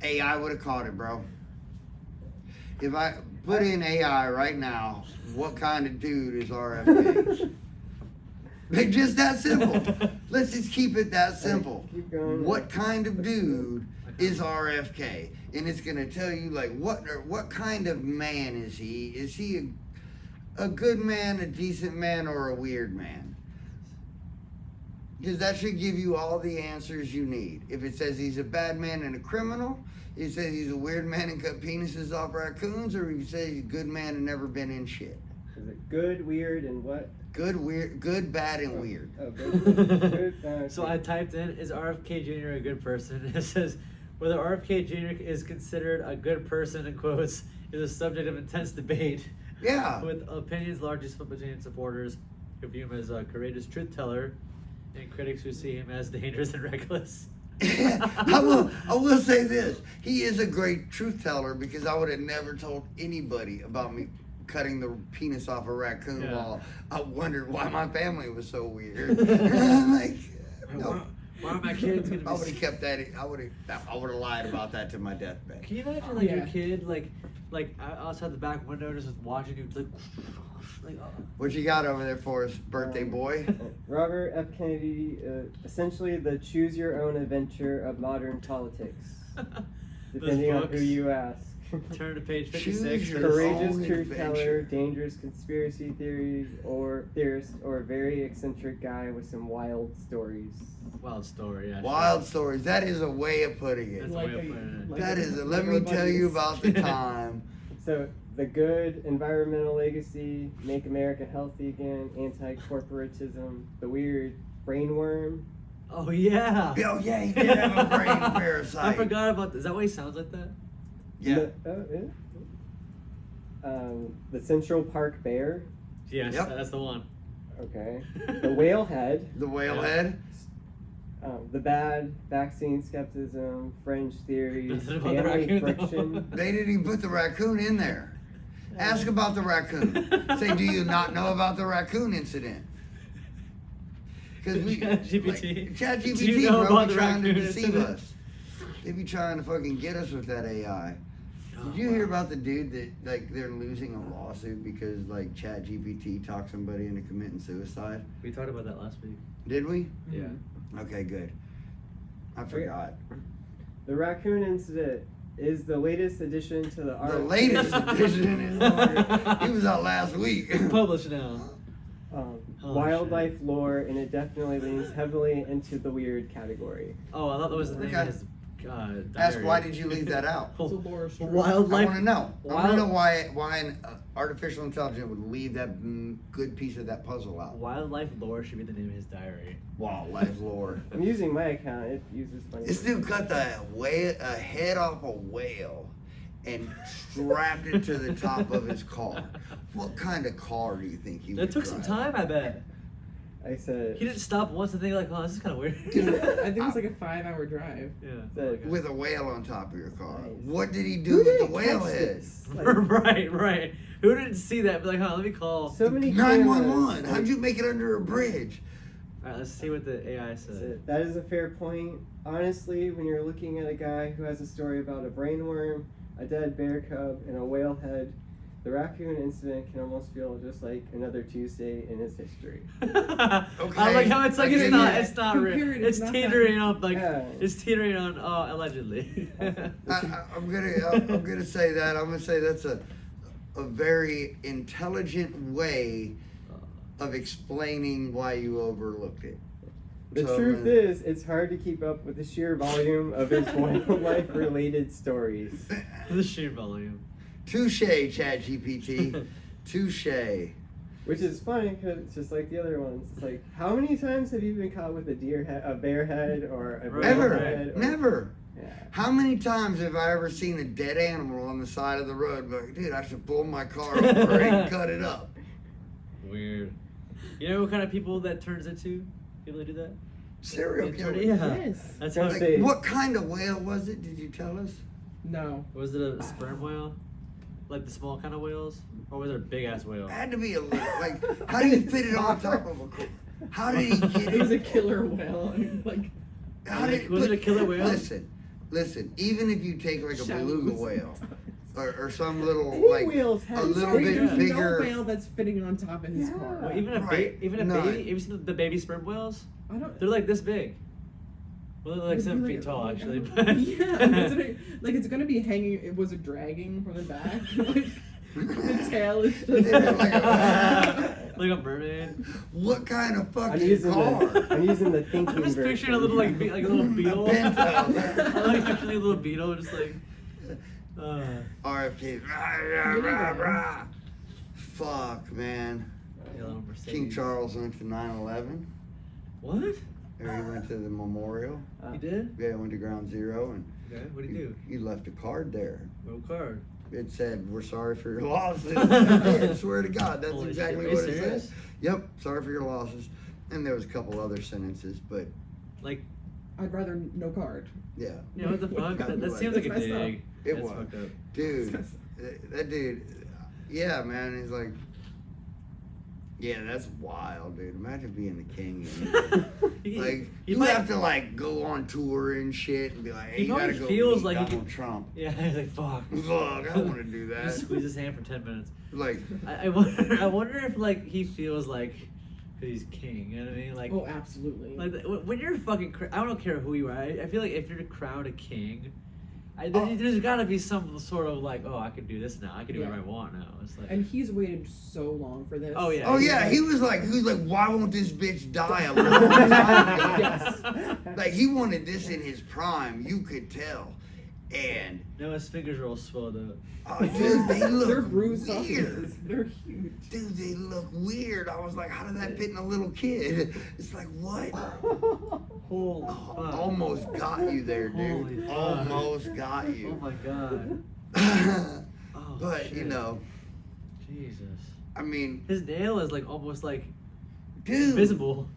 AI would have caught it, bro. If I put in AI right now, what kind of dude is RFK? Like, just that simple. Let's just keep it that simple. Keep going. What kind of dude is RFK? And it's gonna tell you like what kind of man is he? Is he a good man, a decent man, or a weird man? Because that should give you all the answers you need. If it says he's a bad man and a criminal, it says he's a weird man and cut penises off raccoons, or if you say he's a good man and never been in shit. Is it good, weird, and what? Good, weird, good, bad, and weird. Oh, good. So I typed in, is RFK Jr. a good person? It says, whether RFK Jr. is considered a good person, in quotes, is a subject of intense debate. Yeah. With opinions largely split between supporters who view him as a courageous truth teller and critics who see him as dangerous and reckless. I will say this. He is a great truth teller because I would have never told anybody about me cutting the penis off a raccoon Yeah. while I wondered why my family was so weird. I'm like, no. Why are my kids gonna be I would have kept that. I would have lied about that to my deathbed. Can you imagine like your Yeah. kid like outside the back window just watching you like oh. What you got over there for us, birthday boy? Robert F. Kennedy, essentially the choose your own adventure of modern politics, depending on who you ask. Turn to page Choose 56. your Courageous own truth adventure. teller, dangerous conspiracy theories or theorist, or a very eccentric guy with some wild stories. Wild story, yeah. Wild stories. That is a way of putting it. That's a way of putting it. That is. Let me tell you about the time. So the good, environmental legacy, make America healthy again, anti-corporatism, the weird, brainworm. Oh yeah. Oh yeah, he did have a brain parasite. I forgot about this. Is that why he sounds like that? Yeah. The Central Park bear. Yes, Yep. that's the one. Okay. The whale head. The whale head. The bad, vaccine skepticism, fringe theories, Nothing about the family raccoon, though. friction. They didn't even put the raccoon in there. Ask about the raccoon. Say, do you not know about the raccoon incident? Because ChatGPT. ChatGPT, Do you know bro, about be the trying to raccoon deceive incident? us. They be trying to fucking get us with that AI. Oh, Did you hear about the dude that like they're losing a lawsuit because like ChatGPT talked somebody into committing suicide? We talked about that last week. Did we? Yeah. Okay, good. I forgot. The raccoon incident is the latest addition to the The art. latest edition is longer. He was out last week. Published now. Wildlife lore, and it definitely leans heavily into the weird category. Oh, I thought that was the name Okay. of his diary. Ask why did you leave that out? It's a lore story. I Wildlife. want to know. I want to Wild- know why an artificial intelligence would leave that good piece of that puzzle out. Wildlife lore should be the name of his diary. Wildlife lore. I'm using my account. It uses funny. This words. dude cut a head off a whale and strapped it to the top of his car. What kind of car do you think he was That took some driving? time, I bet. I said. He didn't stop once to think like, oh, this is kind of weird. I think it was like a 5-hour drive. Yeah. With a whale on top of your car. Nice. What did he Who do with the didn't whale catch head? this? Like, right. Who didn't see that? Be like, huh, let me call. so many 911. cameras. How'd you make it under a bridge? All right, let's see what the AI said. That is a fair point. Honestly, when you're looking at a guy who has a story about a brainworm, a dead bear cub, and a whale head, the raccoon incident can almost feel just like another Tuesday in his history. I like how it's like it's not real. Compare it, It's not teetering up like Yeah. it's teetering on allegedly. I'm gonna say that. I'm gonna say that's a very intelligent way of explaining why you overlooked it. The So, truth is, it's hard to keep up with the sheer volume of his wildlife-related stories. The sheer volume. touche, ChatGPT. Touche. Which is funny because it's just like the other ones. It's like, how many times have you been caught with a bear head, or a Right, bear Never. head? Or, Never. Yeah. How many times have I ever seen a dead animal on the side of the road? Like, dude, I should pull my car over and cut it up. Weird. You know what kind of people that turns into? People that do that? Serial They turn- killer. Yeah. Yes. That's Don't how. say- What kind of whale was it? Did you tell us? No. Was it a sperm whale? Like the small kind of whales? Or was it a big ass whale? It had to be a little. Like, how do you fit it on top of a? How did he get It was a it? killer whale. I mean, like, How did, Was it a killer whale? Listen. Even if you take like a shallows. beluga whale, or some little Any like whales a have little scales. bit there's bigger. no whale that's fitting on top of his Yeah. car. Well, even a Right. even a None. baby. Have you seen the baby sperm whales? I don't. They're like this big. Well, they're like It'd be 7 feet tall, actually. Yeah, like it's gonna be hanging. It was dragging from the back. Like, the tail is just Yeah, like a- like a mermaid. What kind of I'm fucking using car? I'm using the thinking I'm just version. picturing a little like a little beetle. Pinto. I'm like picturing a little beetle, just like. RFK. Rah, rah, rah, rah. Fuck, man. A little Mercedes. King Charles went to 9/11. What? Or he went to the memorial. He did? Yeah, went to Ground Zero, and Okay. What did he do? he left a card there. No card. It said, "We're sorry for your losses." I swear to God, that's Holy exactly shit, are what you it serious? said. Yep, sorry for your losses. And there was a couple other sentences, but Like, I'd rather no card. yeah, you know what the fuck? Gotta That be seems like like a That's messed up. dig. It That's was. fucked up. dude, that dude, yeah, man, he's like, yeah, that's wild, dude. Imagine being the king. Like, you might- have to like go on tour and shit and be like, hey, He you gotta probably go feels meet like he Donald could- Trump. Yeah, he's like, fuck. Fuck, I don't want to do Just that. squeeze his hand for 10 minutes. Like, I wonder if like he feels like, cause he's king. You know what I mean? Like, Oh, absolutely. like when you're fucking, I don't care who you are. I feel like if you're crowned a king, Oh. there's got to be some sort of like, oh, I can do this now. I can do Yeah. whatever I want now. It's like, And he's waited so long for this. Oh, yeah. oh yeah, he was like, why won't this bitch die a long time ago? Yes. Like, he wanted this in his prime, you could tell. And, no, his fingers are all swelled up. oh, dude, they They're look bruised weird. sausages. They're huge. Dude, they look weird. I was like, how did that fit in a little kid? It's like, what? Holy Oh, fuck. almost got you there, Holy dude. fuck. Almost got Oh you. my god. Oh, But, shit. you know, Jesus. I mean, His nail is like almost like dude. visible.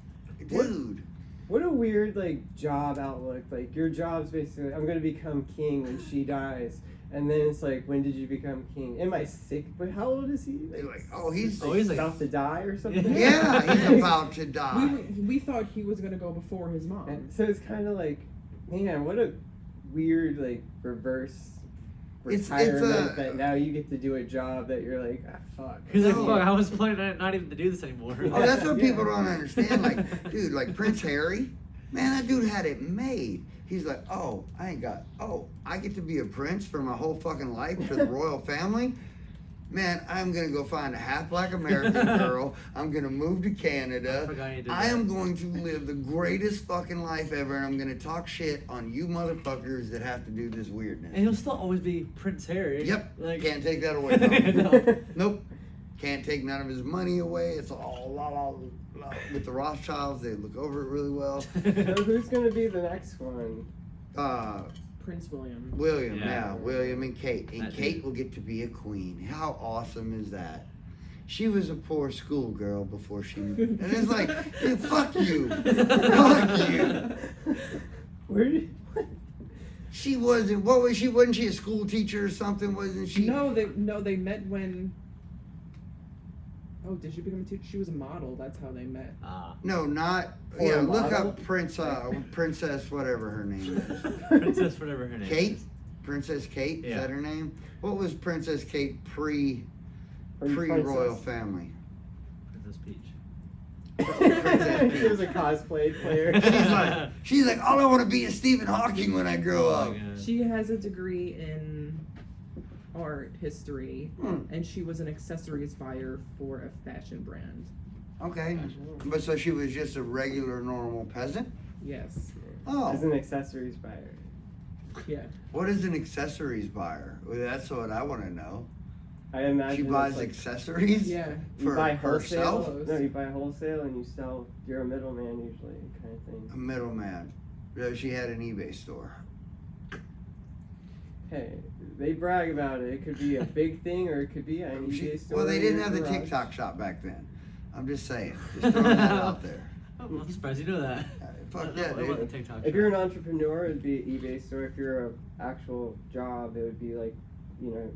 Dude. What a weird like job outlook. Like your job's basically, I'm gonna become king when she dies, and then it's like, when did you become king? Am I sick? But how old is he? They're like, oh, he's he's like- about to die or something. yeah, he's about to die. We thought he was gonna go before his mom. And so it's kind of like, man, what a weird like reverse It's retirement a- that now you get to do a job that you're like, ah, fuck. He's like, No. fuck, I was planning not even to do this anymore. Oh, that's what Yeah. people don't understand. Like, dude, like Prince Harry, man, that dude had it made. He's like, oh, I get to be a prince for my whole fucking life for the royal family. Man, I'm gonna go find a half black American girl. I'm gonna move to I Canada. forgot you did I that. am going to live the greatest fucking life ever, and I'm gonna talk shit on you motherfuckers that have to do this weirdness. And he'll still always be Prince Harry. Yep, Like, can't take that away from him. No. Nope. Can't take none of his money away. It's all with the Rothschilds. They look over it really well. So who's gonna be the next one? Prince William. William, Yeah. William and Kate. And That Kate dude. will get to be a queen. How awesome is that? she was a poor schoolgirl before she. And it's like, yeah, fuck you, fuck you. Where did? She wasn't. What was she? Wasn't she a school teacher or something? Wasn't she? No, they met when. Oh, did she become a teacher? She was a model. That's how they met. No, not. Or Yeah, a look model? up Princess, whatever her name is. Princess, whatever her name Kate? is. Princess Kate? Is Yeah. that her name? What was Princess Kate pre-royal Princess. family? Princess Peach. She was a cosplay player. She's like, all I want to be is Stephen Hawking when I grow up. She has a degree in art history, and she was an accessories buyer for a fashion brand. Okay, but so she was just a regular, normal peasant? Yes. Oh, As an accessories buyer. Yeah. what is an accessories buyer? Well, that's what I want to know. I imagine She it's buys like accessories Yeah. you for buy herself? wholesale. No, you buy wholesale and you sell. You're a middleman usually, kind of thing. A middleman. So she had an eBay store. Hey, they brag about it. It could be a big thing or it could be an eBay store. Well, they in didn't your have the garage. TikTok shop back then. I'm just saying. Just throwing that out there. Oh, I'm surprised you know that. Fuck I yeah, know about dude. the TikTok If you're an shop. entrepreneur, it'd be an eBay store. If you're an actual job, it would be like, you know,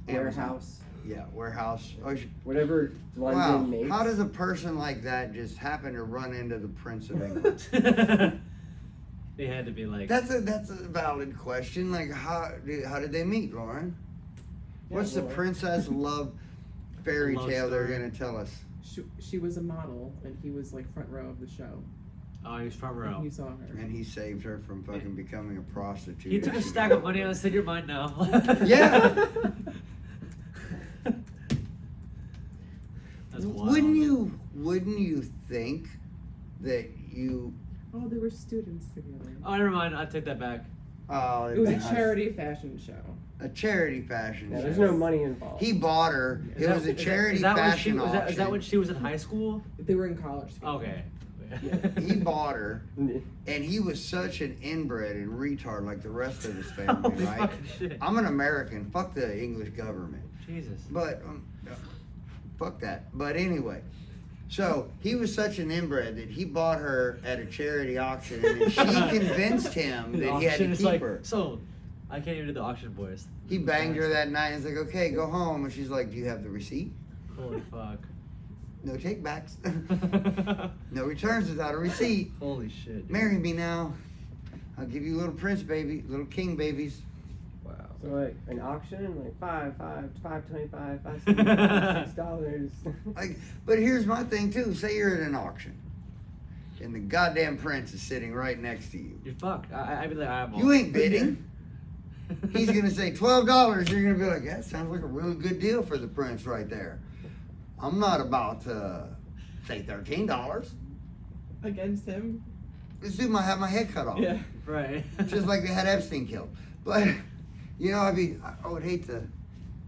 a Amazon. warehouse. Yeah, warehouse. Oh, Whatever wow. London makes. How does a person like that just happen to run into the Prince of England? They had to be like. That's a valid question. Like, how did they meet, Lauren? Yeah, What's the well, princess love fairy Love tale they're story. gonna tell us? She was a model, and he was like front row of the show. Oh, he was front And row. he saw her. And he saved her from fucking becoming a prostitute. He took a stack of money and said, "You're mine now." Yeah. That's wild. Wouldn't you think that you? Oh, they were students together. Oh, never mind. I take that back. Oh, It was a charity fashion show. A charity fashion. Yeah, show. there's no money involved. He bought her. Is It that- was a is that- charity is that when she- fashion was auction. Is that when she was in high school? They were in college together. Okay. He bought her, and he was such an inbred and retard like the rest of his family, Holy right? fucking shit. I'm an American. Fuck the English government. Jesus. But fuck that. But anyway, so he was such an inbred that he bought her at a charity auction, and she convinced him The that he had auction to is keep like, her. so, I can't even do the auction voice. He banged her that night. And he's like, "Okay, go home." And she's like, "Do you have the receipt?" Holy fuck. No takebacks. No returns without a receipt. Holy shit. dude. Marry me now. I'll give you little prince baby, little king babies. Wow. So like an auction, like $5.25, $5.75, $6. Like, but here's my thing too. Say you're at an auction, and the goddamn prince is sitting right next to you. You're fucked. I'd be like, I'm You ain't bidding. He's gonna say $12. You're gonna be like, "Yeah, sounds like a really good deal for the prince right there." I'm not about to say $13. Against him. This dude might have my head cut off. Yeah. Right. Just like they had Epstein killed. But you know, I would hate to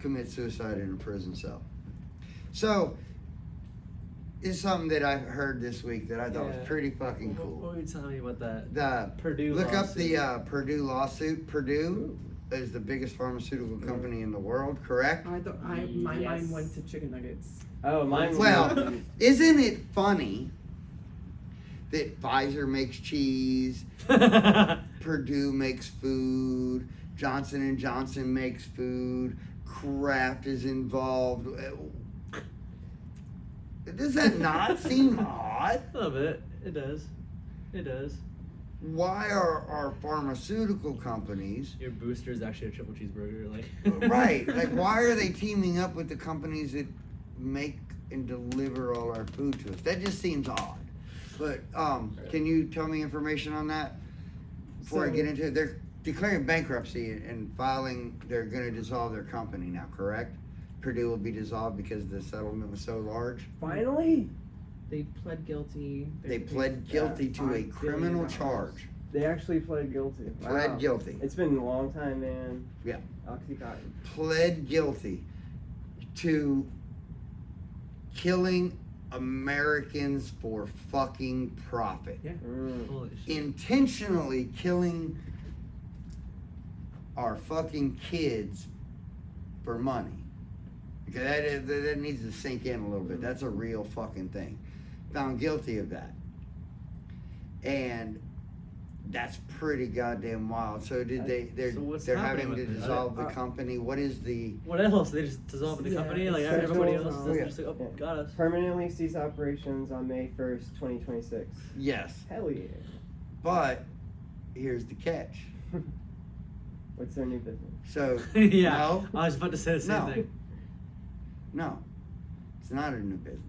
commit suicide in a prison cell. So it's something that I heard this week that I thought was Yeah. pretty fucking What cool. were you telling me about that? The Purdue Look up the lawsuit. Purdue lawsuit. Purdue is the biggest pharmaceutical company in the world, correct? I thought my Yes. mind went to chicken nuggets. Oh, mine. Well, isn't it funny that Pfizer makes cheese, Purdue makes food, Johnson & Johnson makes food, Kraft is involved. Does that not seem odd? A little bit. It does. It does. Why are our pharmaceutical companies Your booster is actually a triple cheeseburger. Like. right? Like, why are they teaming up with the companies that make and deliver all our food to us? That just seems odd. But can you tell me information on that before I So- get into it? They're declaring bankruptcy and filing. They're going to dissolve their company now, correct? Purdue will be dissolved because the settlement was so large. Finally, They pled guilty. They pled guilty to a $5 criminal billion. charge. they actually pled guilty. Wow. Pled guilty. It's been a long time, man. Yeah. Oxycontin. Pled guilty to killing Americans for fucking profit. Yeah. Mm. Holy shit. Intentionally killing our fucking kids for money. Okay, that needs to sink in a little bit. That's a real fucking thing. Found guilty of that. And that's pretty goddamn wild. So they're having to dissolve the company. What is the... What else? They just dissolve the company like everybody else? They're just like, oh, got us. Permanently cease operations on May 1st, 2026. Yes. Hell yeah. But here's the catch. What's their new business? So, yeah, no. I was about to say the same thing. No. It's not a new business.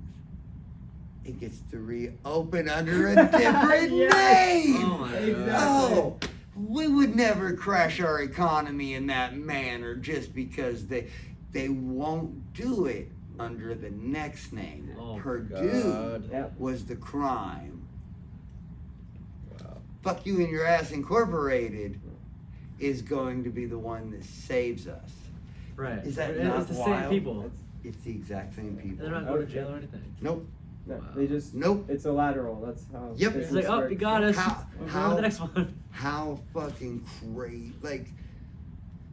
It gets to reopen under a different name. Oh my Exactly. god. Oh, we would never crash our economy in that manner just because they won't do it under the next name. Oh, Purdue Yep. was the crime. Wow. Fuck You and Your Ass Incorporated is going to be the one that saves us. Right. Is that it's not the wild? same people. It's the exact same people. They're not going to jail or anything. Nope. No, Wow. they just... Nope. It's a lateral. That's how... Yep. It's business like, oh, works. you got us. How- We're how- on to the next one. How fucking crazy. Like,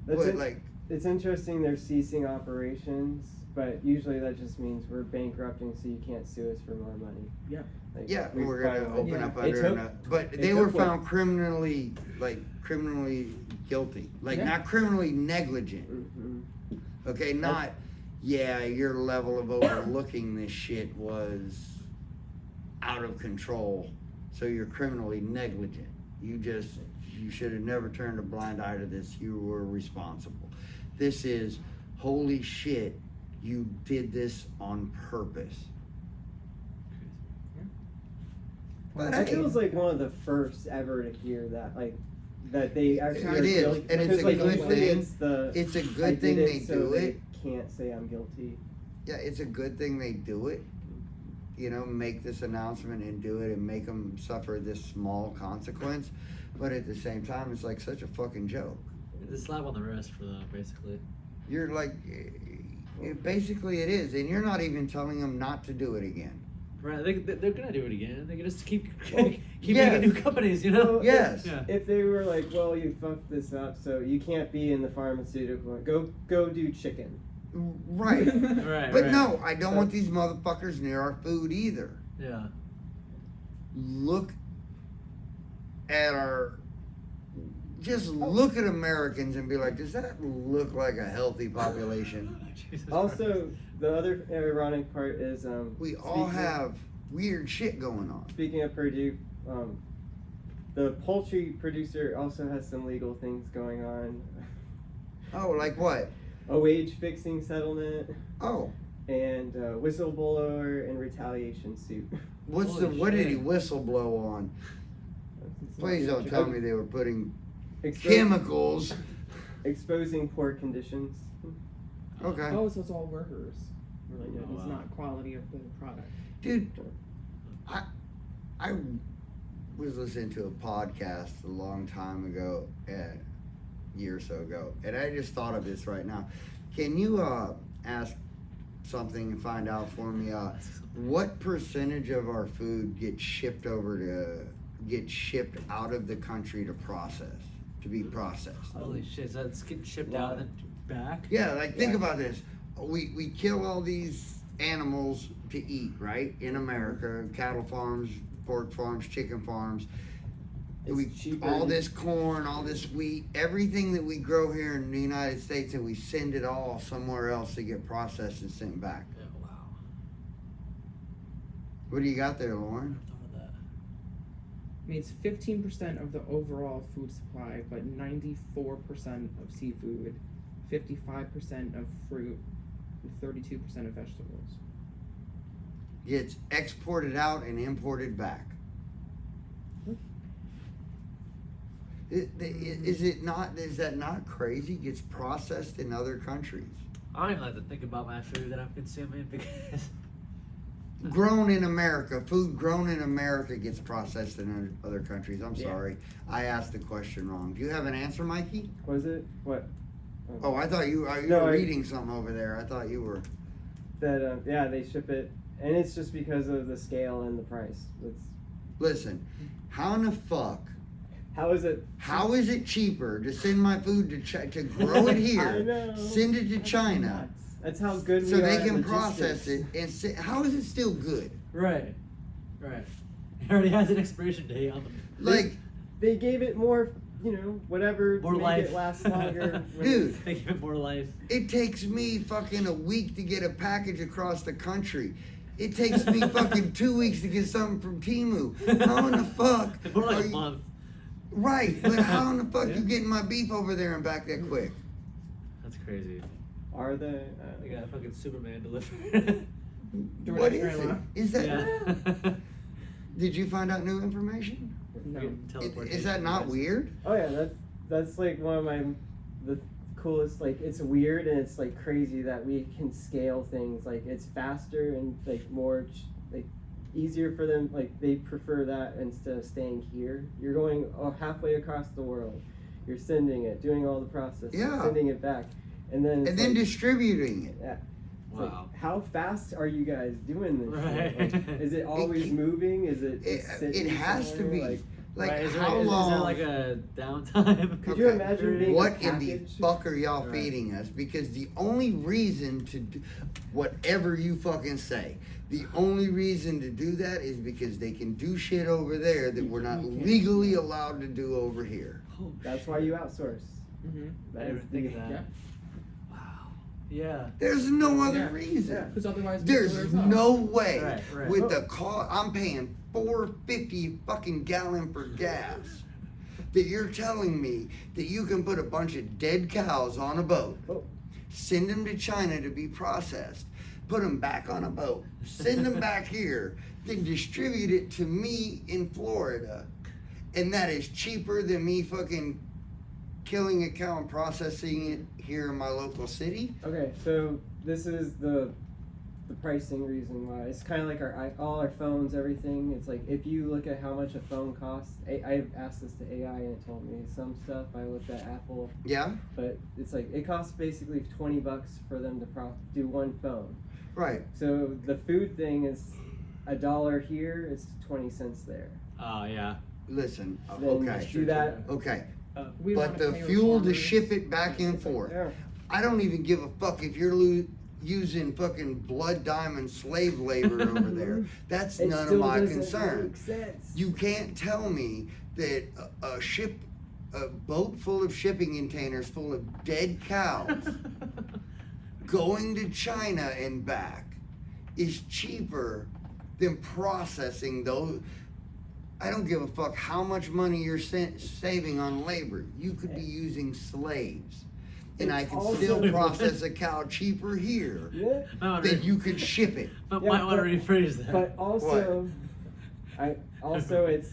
That's what, it. like, It's interesting they're ceasing operations, but usually that just means we're bankrupting so you can't sue us for more money. Yep. Like, yeah, we we're gonna finally- open Yeah. up It under took- another, but it they were took what- found criminally guilty, like Yeah. not criminally negligent. Mhm. Okay, not, yeah, your level of overlooking this shit was out of control, so you're criminally negligent. You should have never turned a blind eye to this. You were responsible. This is, holy shit, you did this on purpose. But That hey, feels like one of the first ever to hear that, like, that they actually It are is, guilty. and it's Because, a like, good usually thing. It's the, It's a I good did thing it they so do they it. can't say I'm guilty. Yeah, it's a good thing they do it. You know, make this announcement and do it and make them suffer this small consequence. But at the same time, it's like such a fucking joke. It's a slap on the wrist for them, basically. You're like, basically it is. And you're not even telling them not to do it again. Right, they're gonna do it again. They can just keep Well, yes. making new companies, you know? Well, Yes. Yeah. If they were like, well, you fucked this up, so you can't be in the pharmaceutical, go do chicken. Right. Right, But right. no, I don't want these motherfuckers near our food either. Yeah. Look at look at Americans and be like, does that look like a healthy population? Jesus Also, Christ. the other ironic part is We all have weird shit going on. Speaking of Purdue, the poultry producer also has some legal things going on. Oh, like what? A wage fixing settlement Oh, and whistleblower and retaliation suit. what did he whistleblow on? Please don't tell me they were putting chemicals. Exposing poor conditions. Okay. Oh, so it's all workers related. Oh, It's wow. not quality of the product. Dude, I was listening to a podcast a long time ago, a year or so ago, and I just thought of this right now. Can you ask something and find out for me what percentage of our food gets shipped out of the country to be processed? Holy shit, so it's getting shipped out and then back? Yeah, like think about this. We kill all these animals to eat, right? In America, cattle farms, pork farms, chicken farms. It's cheaper. All this corn, all this wheat, everything that we grow here in the United States, and we send it all somewhere else to get processed and sent back. Yeah, wow. What do you got there, Lauren? I thought of that. I mean, it's 15% of the overall food supply, but 94% of seafood, 55% of fruit, and 32% of vegetables. Gets exported out and imported back. Is that not crazy? Gets processed in other countries. I don't even like to think about my food that I'm consuming because Grown in America, food grown in America gets processed in other countries. I'm Yeah. sorry. I asked the question wrong. Do you have an answer, Mikey? Was it? What? Oh, I thought you No, were I- reading something over there. I thought you were. That, yeah, they ship it, and it's just because of the scale and the price. Listen, how in the fuck? How is it? How is it cheaper to send my food to grow it I here, know. send it to That's China, nuts. That's how good so we they are at can logistics. process it and say, how is it still good? Right. Right. It already has an expiration date on them. Like, They gave it more, whatever More to make life. it last longer. Dude. They give it more life. it takes me fucking a week to get a package across the country. It takes me fucking 2 weeks to get something from Temu. How in the fuck? More like are a you- month. Right, but how in the fuck Yeah. you getting my beef over there and back that quick? That's crazy. Are they? They got fucking Superman delivered. What is it? Is that? Yeah. Did you find out new information? No. Is that not weird? Oh yeah, that's like one of the coolest. Like it's weird and it's like crazy that we can scale things. Like it's faster and like more like easier for them. Like they prefer that instead of staying here. You're going halfway across the world. You're sending it, doing all the process, Yeah. sending it back, and then And then distributing it. yeah. It's Wow. like, how fast are you guys doing this? Right. shit? Like, is it always moving? Is it? It, just sitting it has to somewhere? be. Like Right, is how there, long? Is there like a downtime? Could you Okay. imagine being What a in the package? fuck are y'all Right. feeding us? Because the only reason to do whatever you fucking say, the only reason to do that is because they can do shit over there that we're not legally allowed to do over here. Oh, That's why you outsource. Mm-hmm. I didn't think of that. Yeah. Wow. Yeah. There's no other Yeah. reason. Because otherwise, There's people are no way Right, right. with the cost. I'm paying $4.50 fucking gallon for gas. That you're telling me that you can put a bunch of dead cows on a boat, Oh. send them to China to be processed, put them back on a boat, send them back here, then distribute it to me in Florida, and that is cheaper than me fucking killing a cow and processing it here in my local city? Okay, so this is the pricing reason why. It's kind of like all our phones, everything. It's like if you look at how much a phone costs. I asked this to AI and it told me some stuff. I looked at Apple, Yeah? but it's like it costs basically $20 for them to do one phone. Right. So the food thing is $1 here. It's 20 cents there. Oh yeah. Listen, Then okay. do that. Okay. We don't But the wanna pay fuel to farmers. ship it back and forth. Yeah. I don't even give a fuck if you're using fucking blood diamond slave labor over there. That's It none of still my doesn't concern. make sense. You can't tell me that a boat full of shipping containers full of dead cows going to China and back is cheaper than processing those. I don't give a fuck how much money you're saving on labor. You could be using slaves. And I can Also- still process a cow cheaper here Yeah. No, than you could ship it. But Yeah, might want to but- rephrase that. But also, it's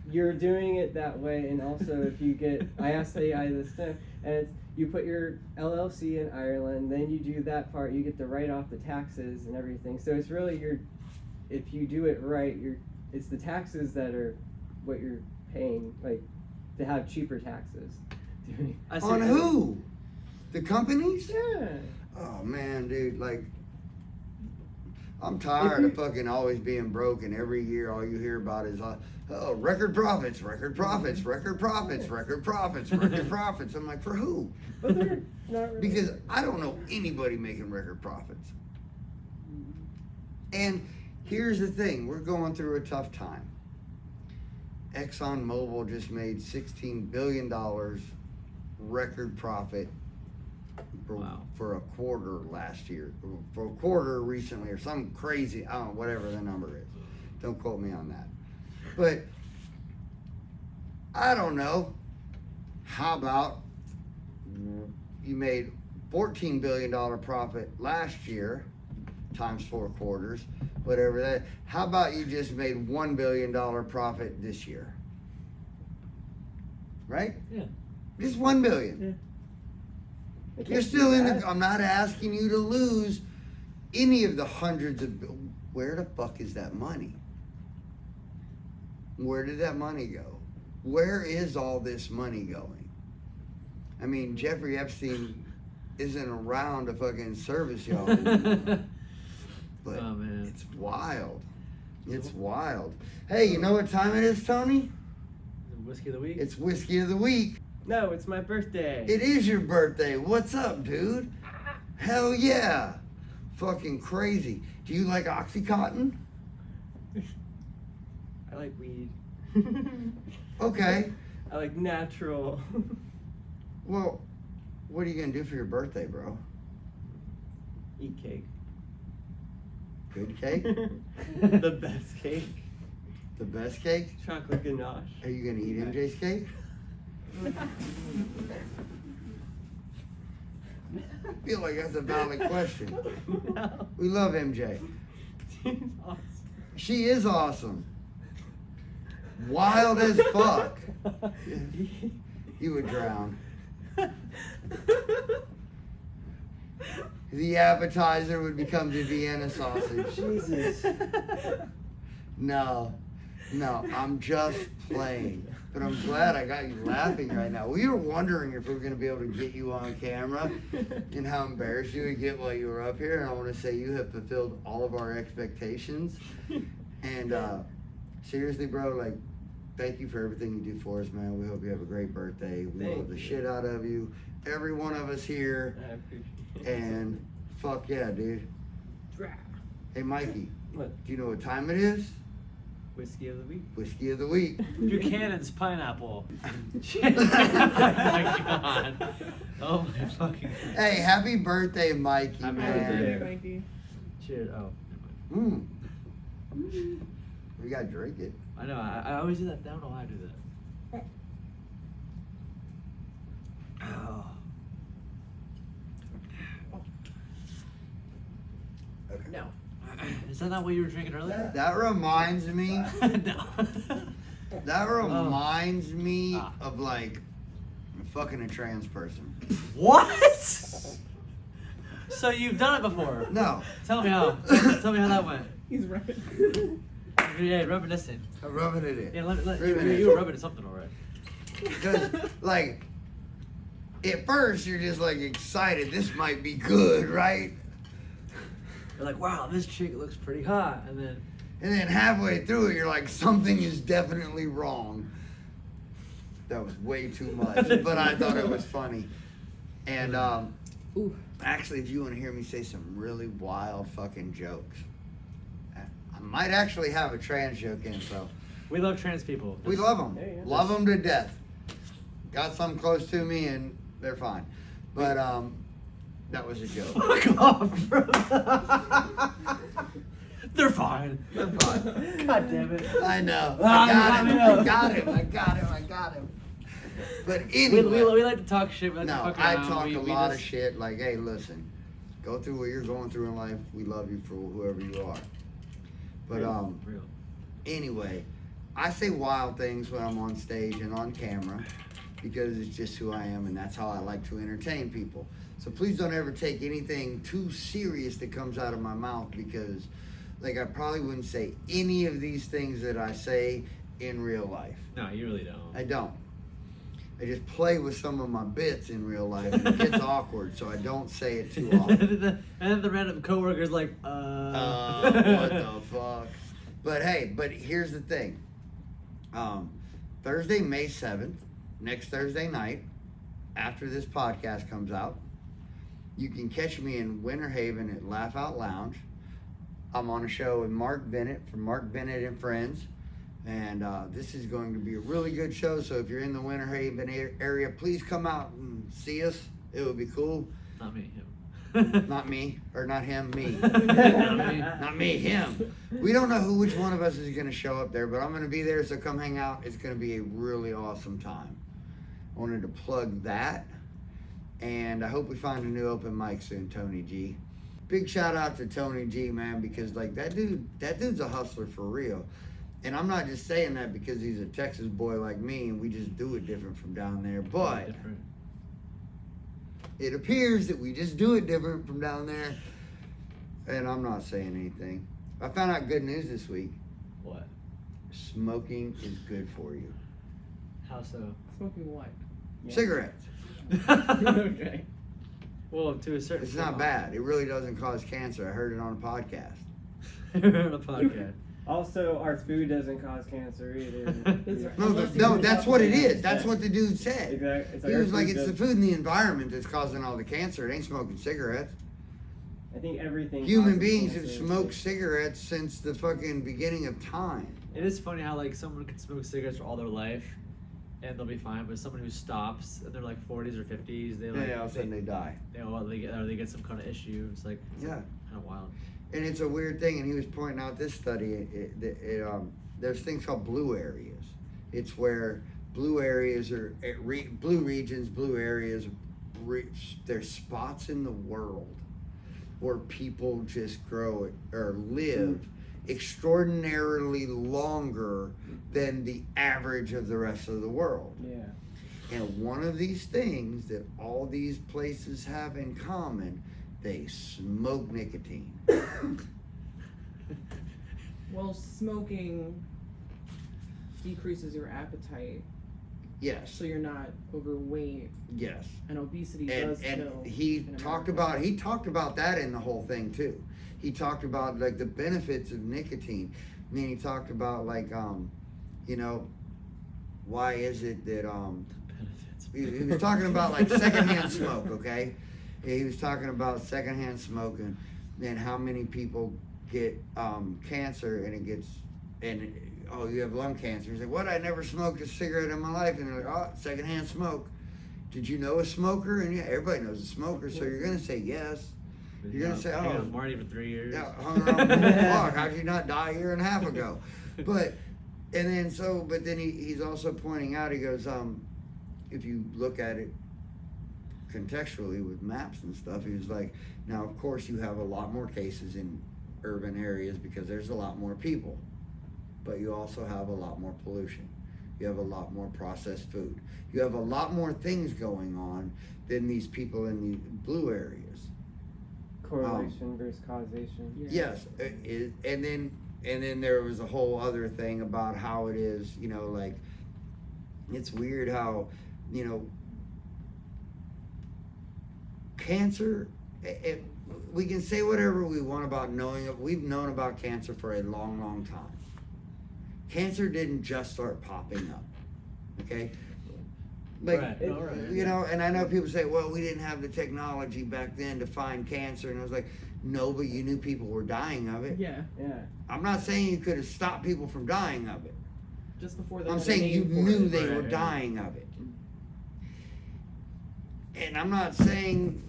you're doing it that way, and also if you get, I asked AI this time, and it's you put your LLC in Ireland, then you do that part, you get to write off the taxes and everything. So it's really if you do it right, it's the taxes that are what you're paying, like to have cheaper taxes. I see- On who? The companies? Yeah. Oh man, dude, like I'm tired of fucking always being broke, and every year all you hear about is record profits, record profits, record profits, record profits, record profits. I'm like, for who? But they're not really. Because I don't know anybody making record profits. And here's the thing, we're going through a tough time. ExxonMobil just made $16 billion record profit for a quarter last year, for a quarter recently, or some crazy, I don't know, whatever the number is. Don't quote me on that. But I don't know. How about you made $14 billion profit last year, times 4 quarters, whatever that. How about you just made $1 billion profit this year? Right? Yeah. Just 1 billion. Yeah. They can't You're do still in that. the, I'm not asking you to lose any of the hundreds of, where the fuck is that money? Where did that money go? Where is all this money going? I mean, Jeffrey Epstein isn't around to fucking service y'all anymore. But Oh, man. it's wild. It's wild. Hey, you know what time it is, Tony? Whiskey of the week. It's Whiskey of the Week. No, it's my birthday. It is your birthday. What's up, dude? Hell yeah. Fucking crazy. Do you like Oxycontin? I like weed. Okay. I like natural. Well, what are you gonna do for your birthday, bro? Eat cake. Good cake? The best cake. The best cake? Chocolate ganache. Are you gonna eat MJ's cake? I feel like that's a valid question. No. We love MJ. She's awesome. She is awesome. Wild as fuck. You would drown. The appetizer would become the Vienna sausage. Jesus. No, I'm just playing. But I'm glad I got you laughing right now. We were wondering if we were going to be able to get you on camera and how embarrassed you would get while you were up here. And I want to say you have fulfilled all of our expectations. And seriously, bro, like, thank you for everything you do for us, man. We hope you have a great birthday. We love the shit out of you. Every one of us here. I appreciate it. And fuck yeah, dude. Hey, Mikey. What? Do you know what time it is? Whiskey of the week. Whiskey of the week. Buchanan's pineapple. Oh my god. Oh my fucking god. Hey, happy birthday, Mikey, Happy man. birthday. Mikey. Cheers. Oh. Mm. We gotta drink it. I know. I always do that. I don't know why I do that. Oh. Okay. No. Is that not what you were drinking earlier? That reminds me. No. That reminds me Ah. of like fucking a trans person. What? So you've done it before? No, Tell me how. Tell me how that went. He's right. Yeah, reminiscing. I'm rubbing it in. Yeah, Reminiscing. you were rubbing something already. Because like, at first you're just like excited. This might be good, right? You're like, wow, this chick looks pretty hot, and then And then halfway through it, you're like, something is definitely wrong. That was way too much, but I thought it was funny. And Ooh. actually, if you want to hear me say some really wild fucking jokes, I might actually have a trans joke in, so. we love trans people. We love them. Yeah, yeah. Love them to death. Got some close to me and they're fine. But that was a joke. Fuck off, bro. They're fine. They're fine. God damn it. I know. Ah, I got him. But anyway. We like to talk shit. We like to No, fuck I around. talk we a lot of just- shit. Like, hey, listen, go through what you're going through in life. We love you for whoever you are. But Real. anyway, I say wild things when I'm on stage and on camera because it's just who I am, and that's how I like to entertain people. So please don't ever take anything too serious that comes out of my mouth because, like, I probably wouldn't say any of these things that I say in real life. No, you really don't. I don't. I just play with some of my bits in real life, and it gets awkward, so I don't say it too often. And then the random coworker's like, What the fuck? But hey, here's the thing. Thursday, May 7th, next Thursday night, after this podcast comes out, you can catch me in Winter Haven at Laugh Out Lounge. I'm on a show with Mark Bennett from Mark Bennett and Friends. And this is going to be a really good show. So if you're in the Winter Haven area, please come out and see us. It would be cool. Not me, him. Not me, or not him, me. Not me. Not me, him. We don't know which one of us is going to show up there, but I'm going to be there, so come hang out. It's going to be a really awesome time. I wanted to plug that. And I hope we find a new open mic soon, Tony G. Big shout out to Tony G, man, because like that dude's a hustler for real. And I'm not just saying that because he's a Texas boy like me and we just do it different from down there, but Different. it appears that we just do it different from down there. And I'm not saying anything. I found out good news this week. What? Smoking is good for you. How so? Smoking what? Cigarettes. Okay. Well, to a certain It's not bad. It really doesnesn't cause cancer. I heard it on a podcast. on a podcast. Also, our food doesn't cause cancer either. No, that's what it is. That's what the dude said. Exactly. He was like, it's the food and the environment that's causing all the cancer. It ain't smoking cigarettes. I think everything. Human causes beings have cancer. smoked cigarettes since the fucking beginning of time. It is funny how like someone can smoke cigarettes for all their life, and they'll be fine. But someone who stops, and they're like 40s or 50s, they like Yeah, all of a sudden they die. they get some kind of issue. It's like Yeah. kind of wild. And it's a weird thing, and he was pointing out this study. There's things called blue areas. It's where blue areas are blue regions, blue areas. There's spots in the world where people just grow or live extraordinarily longer than the average of the rest of the world. Yeah. And one of these things that all these places have in common, they smoke nicotine. Well, smoking decreases your appetite, Yes. so you're not overweight, Yes. and obesity And does kill. he in talked America. about that in the whole thing too. He talked about like the benefits of nicotine. I mean, he talked about like why is it that Benefits. he was talking about like secondhand smoke, okay? He was talking about secondhand smoking and how many people get cancer and you have lung cancer. He's like, what? I never smoked a cigarette in my life. And they're like, oh, secondhand smoke. Did you know a smoker? And yeah, everybody knows a smoker, so you're gonna say yes. You're gonna say, hang oh, on Marty for 3 years. yeah, hung around fuck, how'd you not die a year and a half ago? But then he's also pointing out, he goes, if you look at it contextually with maps and stuff, he was like, now of course you have a lot more cases in urban areas because there's a lot more people, but you also have a lot more pollution. You have a lot more processed food. You have a lot more things going on than these people in the blue areas. Correlation versus causation. Yeah. Yes, and then there was a whole other thing about how it is, like it's weird how, cancer. We can say whatever we want about knowing it. We've known about cancer for a long, long time. Cancer didn't just start popping up, okay? Like, Right. And I know people say, well, we didn't have the technology back then to find cancer. And I was like, no, but you knew people were dying of it. Yeah, Yeah. I'm not saying you could have stopped people from dying of it. just before they I'm had a saying you name for knew it. they were Right. dying of it. And I'm not saying,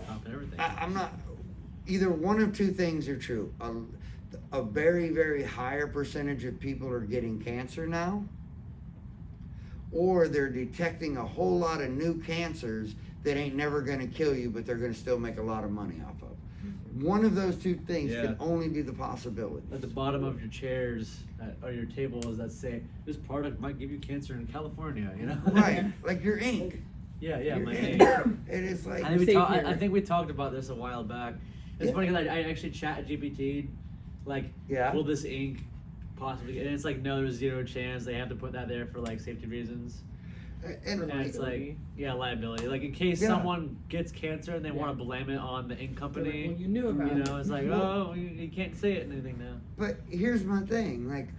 Stop everything. I'm not, either one of two things are true. A very, very higher percentage of people are getting cancer now, or they're detecting a whole lot of new cancers that ain't never going to kill you, but they're going to still make a lot of money off of. One of those two things Yeah. can only be the possibility. At the bottom of your chairs or your tables that say this product might give you cancer in California, Right, like your ink. Yeah, Your my ink. ink. It is like, I think, Same I here. think we talked about this a while back. It's Yeah. funny because I actually chat GPT'd, like, Yeah. will this ink possibly? And it's like, no, there's zero chance. They have to put that there for like safety reasons. and And it's like, Liability. yeah, liability. Like in case Yeah. someone gets cancer and they Yeah. want to blame it on the ink They're like, company. well, you knew about You it. know, it's like, oh, you can't say it in anything now. but here's my thing, like,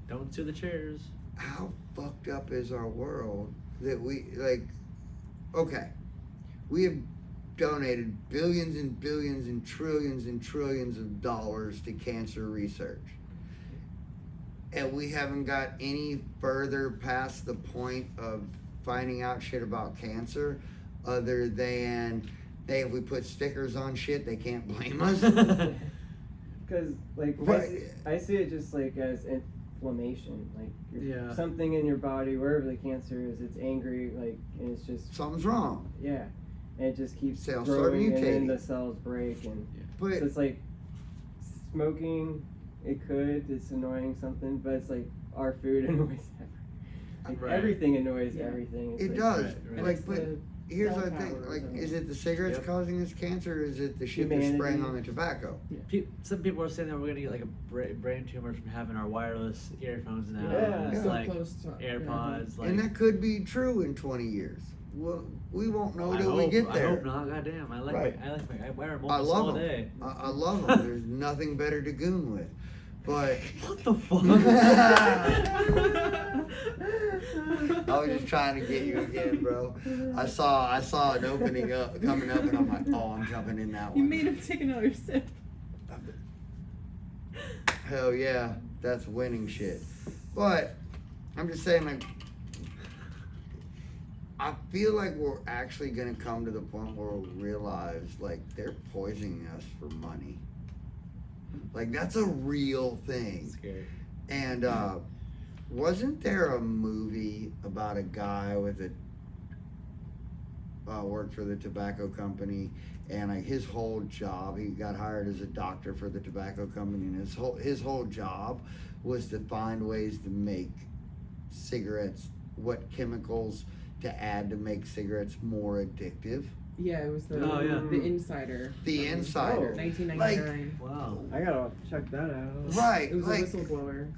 Don't sue the chairs. how fucked up is our world that we, like, okay, we have donated billions and billions and trillions of dollars to cancer research. And we haven't got any further past the point of finding out shit about cancer other than, hey, if we put stickers on shit, they can't blame us. Because like Right. I see it just like as inflammation, like Yeah. something in your body wherever the cancer is, it's angry, like, and it's just Something's wrong. yeah, and it just keeps Cells start growing, and then mutating. the cells break, and But so it's like smoking. It's annoying something, but it's like our food annoys like Right. everything annoys Yeah. everything. It's it like, does. Right, right. And Like, it's but the here's cell the thing, towers like, and- is it the cigarettes Yep. causing this cancer, or is it the shit they're Humanity. spraying on the tobacco? Some people are saying that we're gonna get like a brain tumor from having our wireless earphones now. Yeah. It's So like close to AirPods. Like, And that could be true in 20 years. Well, we won't know I till we hope- get there. I hope not. Goddamn, I Right. I wear them I almost love all them. day. I love them. There's nothing better to goon with. But What the fuck? I was just trying to get you again, bro. I saw it opening up, coming up, and I'm like, oh, I'm jumping in that one. You made him take another sip. Hell yeah, that's winning shit. But I'm just saying, like, I feel like we're actually gonna come to the point where we'll realize, like, they're poisoning us for money. Like, that's a real thing. Scary. And wasn't there a movie about a guy with a worked for the tobacco company, and like his whole job, he got hired as a doctor for the tobacco company, and his whole job was to find ways to make cigarettes, what chemicals to add to make cigarettes more addictive. Yeah, it was the the Insider. The Insider. 1999. Wow. I gotta check that out. Right, It was like, a whistleblower.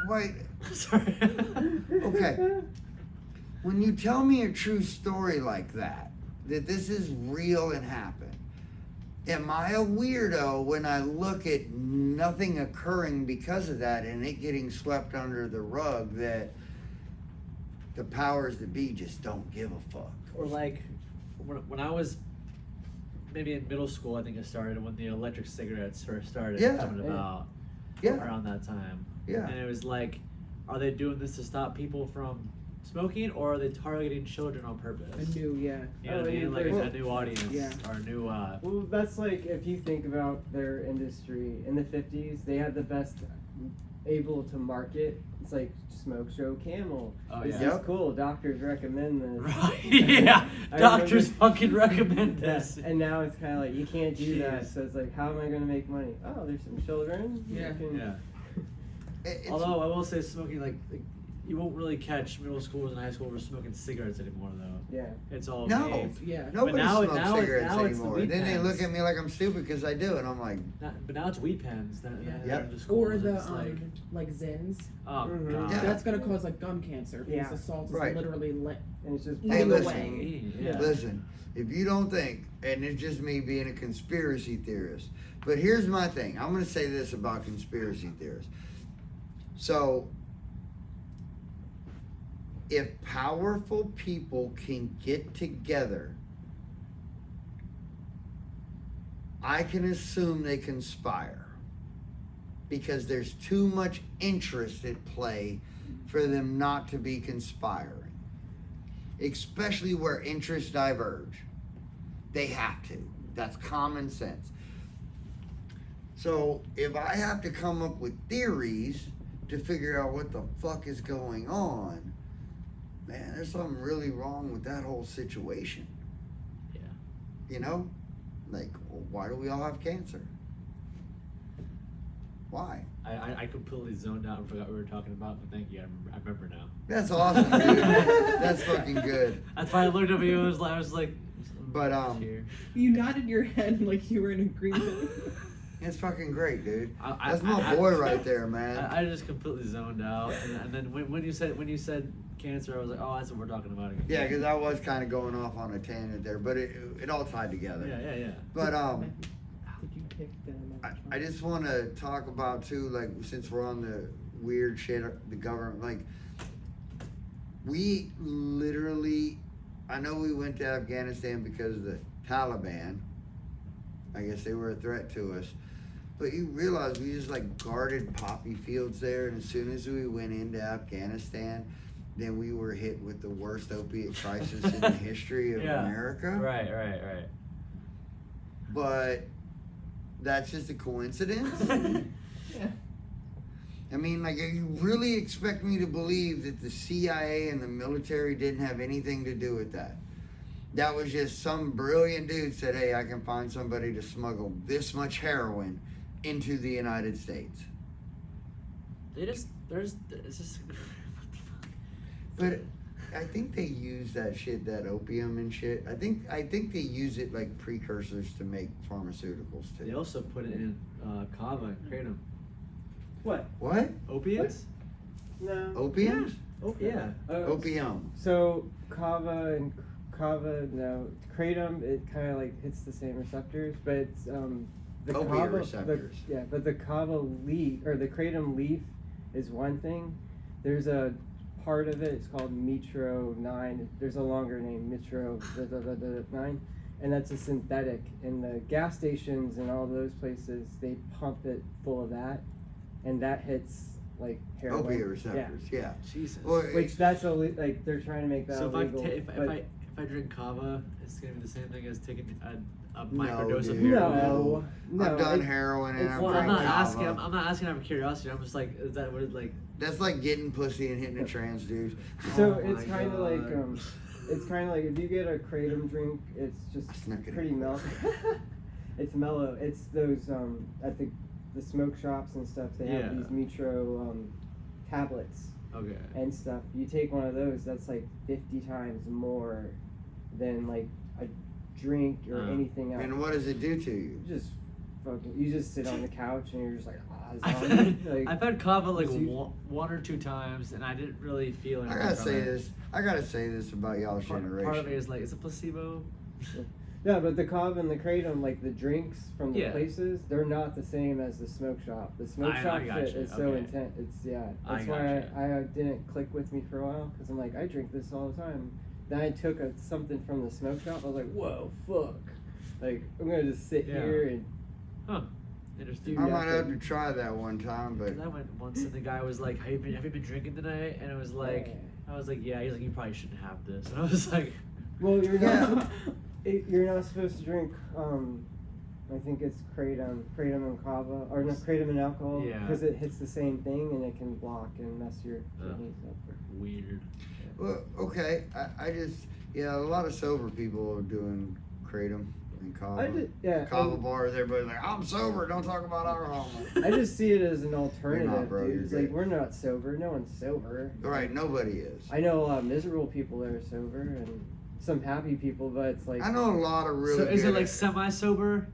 wait, Sorry. okay. When you tell me a true story like that this is real and happened, am I a weirdo when I look at nothing occurring because of that and it getting swept under the rug that the powers that be just don't give a fuck? Or like, when I was maybe in middle school, I think it started when the electric cigarettes first started coming about. Yeah. Around that time. Yeah. And it was like, are they doing this to stop people from smoking, or are they targeting children on purpose? I knew, yeah. You know what I mean? Like a new audience, Yeah. or a new. Well, that's like, if you think about their industry in the 50s, they had the best able to market. It's like Smoke Show Camel. Oh, This yeah. is cool. Doctors recommend this. Right. Yeah. I Doctors remember- fucking recommend this. And now it's kind of like, you can't do that. Jeez. So it's like, how am I going to make money? Oh, there's some children. You Yeah. can- Yeah. It's- Although I will say, smoking like you won't really catch middle schoolers and high schoolers smoking cigarettes anymore, though. Yeah. It's all No. vapes. Yeah. Nobody now- smokes now- cigarettes now it's the anymore. weed Then they look pens. at me like I'm stupid because I do, and I'm like, But now it's weed pens. That, Yeah. that Yep. are in the schools. Or the It's like Zins. oh Mhm. god. Yeah. That's gonna cause like gum cancer because Yeah. the salt is Right. literally And it's just Hey, eating listen. away. Yeah. listen, if you don't think, and it's just me being a conspiracy theorist, but here's my thing. I'm going to say this about conspiracy theorists. So, if powerful people can get together, I can assume they conspire because there's too much interest at play for them not to be conspiring, especially where interests diverge. They have to. That's common sense. So if I have to come up with theories to figure out what the fuck is going on, man, there's something really wrong with that whole situation. Yeah. You know? Like, well, why do we all have cancer? Why? I completely zoned out and forgot what we were talking about, but thank you. I remember now. That's awesome, dude. That's fucking good. That's why I looked up at you. I was like, But, here. You nodded your head like you were in agreement. It's fucking great, dude. I- That's my boy right there, man. I just completely zoned out, and then when you said cancer, I was like, oh, that's what we're talking about again. Yeah, because I was kind of going off on a tangent there, but it all tied together. Yeah. But Did you pick the I just want to talk about too, like, since we're on the weird shit, the government, like, we literally, I know we went to Afghanistan because of the Taliban. I guess they were a threat to us. But you realize we just like guarded poppy fields there, and as soon as we went into Afghanistan, then we were hit with the worst opiate crisis in the history of America. Right. But that's just a coincidence. Yeah. I mean, like, you really expect me to believe that the CIA and the military didn't have anything to do with that? That was just some brilliant dude said, hey, I can find somebody to smuggle this much heroin into the United States. It's just. But I think they use that shit, that opium and shit. I think they use it like precursors to make pharmaceuticals They too. also put it in kava and kratom. What? What? Opiates? No. Opiums? Yeah. Opium. So kava, no. Kratom, it kind of like hits the same receptors, but it's the Opiate kava receptors. but the kava leaf or the kratom leaf is one thing. There's a part of it. It's called Metro 9. There's a longer name, Metro 9, and that's a synthetic. And the gas stations and all those places, they pump it full of that, and that hits like heroin. Opiate receptors, yeah. Jesus. Well, Which that's like they're trying to make that So illegal. if I drink kava, it's gonna be the same thing as taking a No, microdose of dude. heroin. No, I've done it- heroin and it's- I've Well, drank I'm not kava. asking. I'm not asking out of curiosity. I'm just like, is that what it like? That's like getting pussy and hitting a trans dude. So Oh it's my kind of like God. it's kind of like if you get a kratom drink, it's just I snuck it pretty in. mellow. It's mellow. It's those at the smoke shops and stuff. They have Yeah. these Metro tablets Okay. and stuff. You take one of those, that's like 50 times more than like a drink or anything else. And what does it do to you? You just sit on the couch and you're just like, I've zombie. had, I've had kava like it's usually- one or two times, and I didn't really feel I anything. gotta from say it. this. I gotta say this about y'all's Part of me generation. is like, is it placebo? Yeah, but the kava and the kratom, like the drinks from the Yeah. places, they're not the same as the smoke shop. The smoke I shop gotcha, shit is so okay. intense. It's I That's why gotcha. I didn't click with me for a while because I'm like I drink this all the time. Then I took something from the smoke shop. I was like, whoa, fuck! Like I'm gonna just sit Yeah. here and Huh. Interesting. I might have to try that one time, but 'Cause I went once, and the guy was like, have you been drinking tonight? And it was like, I was like, yeah. He's like, you probably shouldn't have this. And I was like, well, you're Yeah. not. You're not supposed to drink. I think it's kratom and kava, or no, kratom and alcohol, Yeah. because it hits the same thing and it can block and mess your Ugh. kidneys up. weird. well, okay. I just a lot of sober people are doing kratom and kava. I did, yeah. Kava bars. Everybody's like, I'm sober. Don't talk about alcohol. I just see it as an alternative, bro, dude. you're It's good. like we're not sober. No one's sober. Right? Nobody is. I know a lot of miserable people that are sober and some happy people, but it's like I know a lot of really. So is it good- like semi-sober?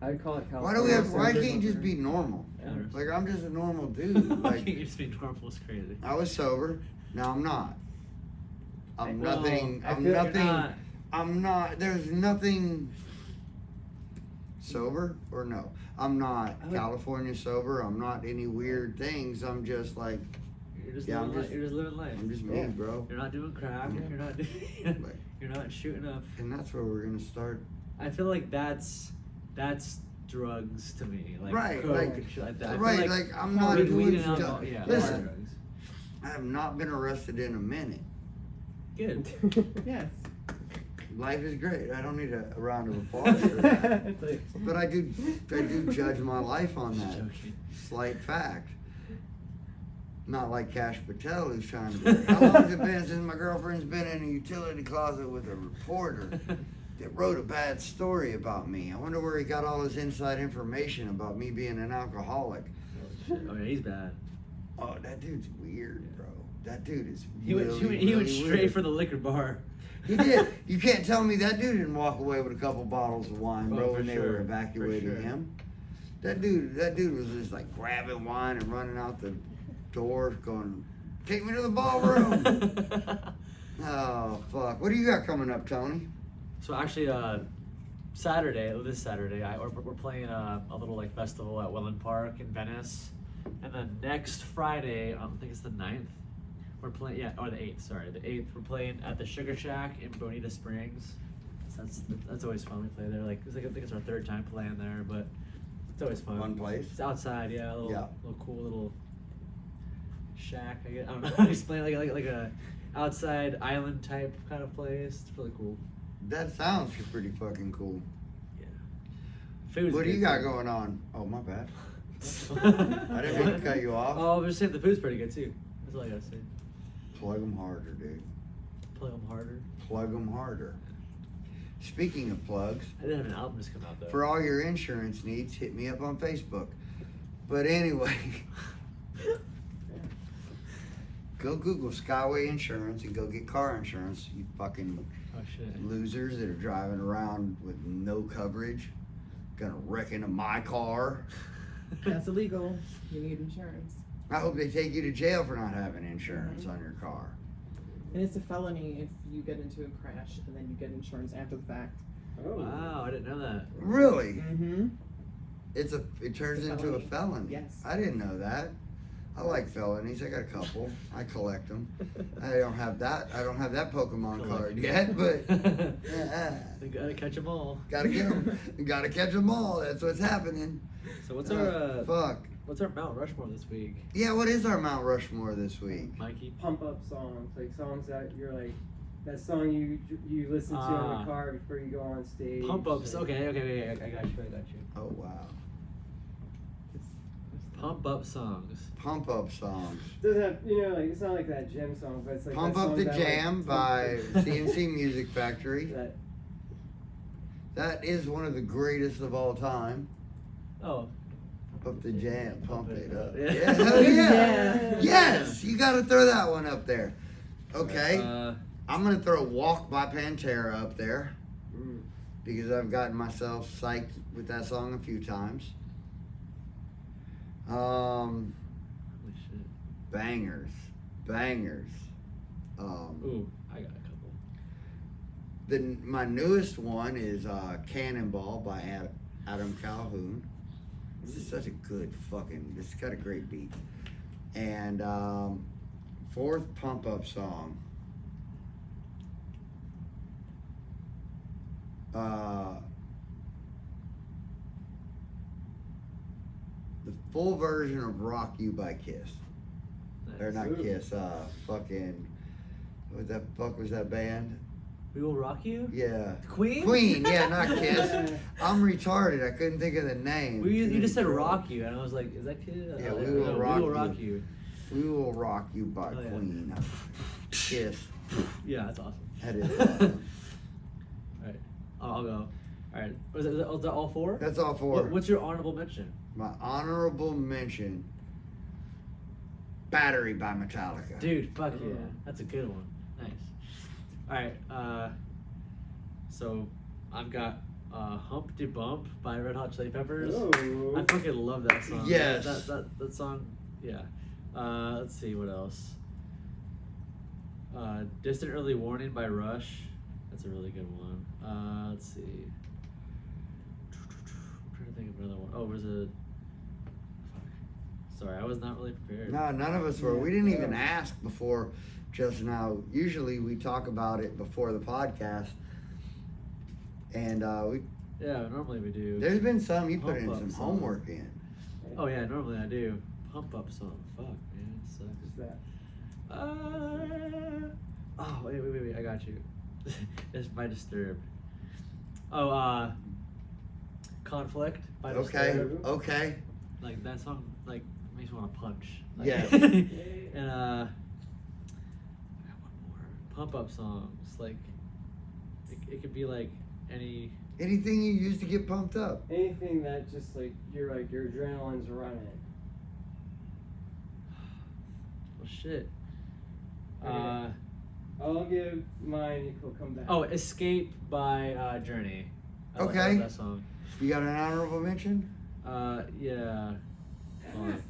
I'd call it Why California. do we have? Why sober. can't you just be normal? Yeah. Like I'm just a normal dude. Why Like can't you just be normal? It's crazy. I was sober. Now I'm not. I'm Well, nothing. I I'm feel you're nothing. not. I'm not. There's nothing. Sober or no? I'm not I would- California sober. I'm not any weird things. I'm just like You're just Yeah, living I'm life. just- You're just living life. I'm just me, Yeah. bro. You're not doing crack. Yeah. You're not. Like, You're not shooting up. and that's where we're gonna start. I feel like that's drugs to me. Like Right, coke like- and shit like that. I feel Right, like I'm not weed doing and alcohol, stuff. yeah. Listen, drugs. I have not been arrested in a minute. Good. Yes. Life is great. I don't need a round of applause for that. It's like- But I do judge my life on that Joking. slight fact. Not like Cash Patel, who's trying to be like, how long has it been since my girlfriend's been in a utility closet with a reporter that wrote a bad story about me? I wonder where he got all his inside information about me being an alcoholic. Shit. Oh yeah, he's bad. Oh, that dude's weird, bro. That dude is He went. really, He went really straight weird. for the liquor bar. He did. You can't tell me that dude didn't walk away with a couple bottles of wine, Oh, bro, for when they sure, were for evacuating sure. him. That dude was just like grabbing wine and running out the door, going, "Take me to the ballroom." Oh fuck! What do you got coming up, Tony? So actually, this Saturday, we're playing a little like festival at Welland Park in Venice, and then next Friday, I think it's the 9th, we're playing. Yeah, or the 8th. Sorry, the 8th. We're playing at the Sugar Shack in Bonita Springs. So that's always fun. We play there. Like I think it's our 3rd time playing there, but it's always fun. One place? It's outside. Yeah, a little, Yeah. little cool little shack. I don't know how to explain. Like a outside island type kind of place. It's really cool. That sounds pretty fucking cool. Food's What do you good, got too. going on? Oh, my bad. I didn't mean to cut you off. Oh, I'm just saying the food's pretty good too. That's all I gotta say. Plug them harder, dude. Play them harder. Plug them harder. Speaking of plugs, I didn't have an album just come out though. for all your insurance needs, hit me up on Facebook. But anyway, go Google Skyway Insurance and go get car insurance, you fucking Oh shit. losers that are driving around with no coverage, gonna wreck into my car. That's illegal. You need insurance. I hope they take you to jail for not having insurance on your car. And it's a felony if you get into a crash and then you get insurance after the fact. Wow, I didn't know that. Really? Mm-hmm. It turns It's a into a felony. felony. Yes. I didn't know that. I like felonies. I got a couple. I collect them. I don't have that Pokemon card yet, but We gotta catch them all. gotta get them. Gotta catch them all. That's what's happening. So what's our fuck? What's our Mount Rushmore this week, Yeah, what is our Mount Rushmore this week? Mikey? Pump up songs, like songs that you're like, that song you listen to in the car before you go on stage. Pump ups. Okay. I got you. Oh wow. Pump up songs. Pump up songs. Doesn't have, like it's not like that gym song, but it's like Pump that Up song the that, Jam by CNC Music Factory. That, That is one of the greatest of all time. Oh. Up the Jam, pump it up. Yeah. Yeah, hell yeah. Yeah. Yes, you got to throw that one up there. Okay, Uh, I'm gonna throw "Walk" by Pantera up there mm. because I've gotten myself psyched with that song a few times. holy shit. Bangers. Ooh, I got a couple. My newest one is "Cannonball" by Adam Calhoun. This is such a good fucking. It's got a great beat. And fourth pump up song. The full version of "Rock You" by Kiss. Or not Kiss. Fucking. What the fuck was that band? We Will Rock You? Yeah. Queen? Queen, yeah, not Kiss. I'm retarded. I couldn't think of the name. You just said Rock You, and I was like, is that Kid? Yeah, We We Will Rock Rock You. You. We Will Rock You by Oh, yeah. Queen. Kiss. Yeah, that's awesome. That is awesome. Alright, I'll go. Alright, was that all four? That's all four. What's your honorable mention? My honorable mention, Battery by Metallica. Dude, fuck yeah. That's a good one. Nice. Alright, so I've got Humpty Bump by Red Hot Chili Peppers. Oh. I fucking love that song. Yes. That song, yeah. Let's see, what else? Distant Early Warning by Rush. That's a really good one. Let's see. I'm trying to think of another one. Oh, was it? Fuck. Sorry, I was not really prepared. No, none of us were. We didn't even ask before just now. Usually we talk about it before the podcast. And Yeah, normally we do. there's been some you put Pump in up some song. homework in. Oh yeah, normally I do. Pump up song. Fuck, man, it sucks. What's that? Oh wait, I got you. It's by Disturbed. Oh, Conflict by Okay, Disturbed. okay. Like that song, like makes me want to punch. Like, Yes. and I got one more. Pump up songs, like it could be like any. Anything you use to get pumped up. Anything that just like your adrenaline's running. Well, shit. Okay. I'll give mine. You'll come back. Oh, Escape by Journey. I love Okay. that song. You got an honorable mention? Yeah. Hold on.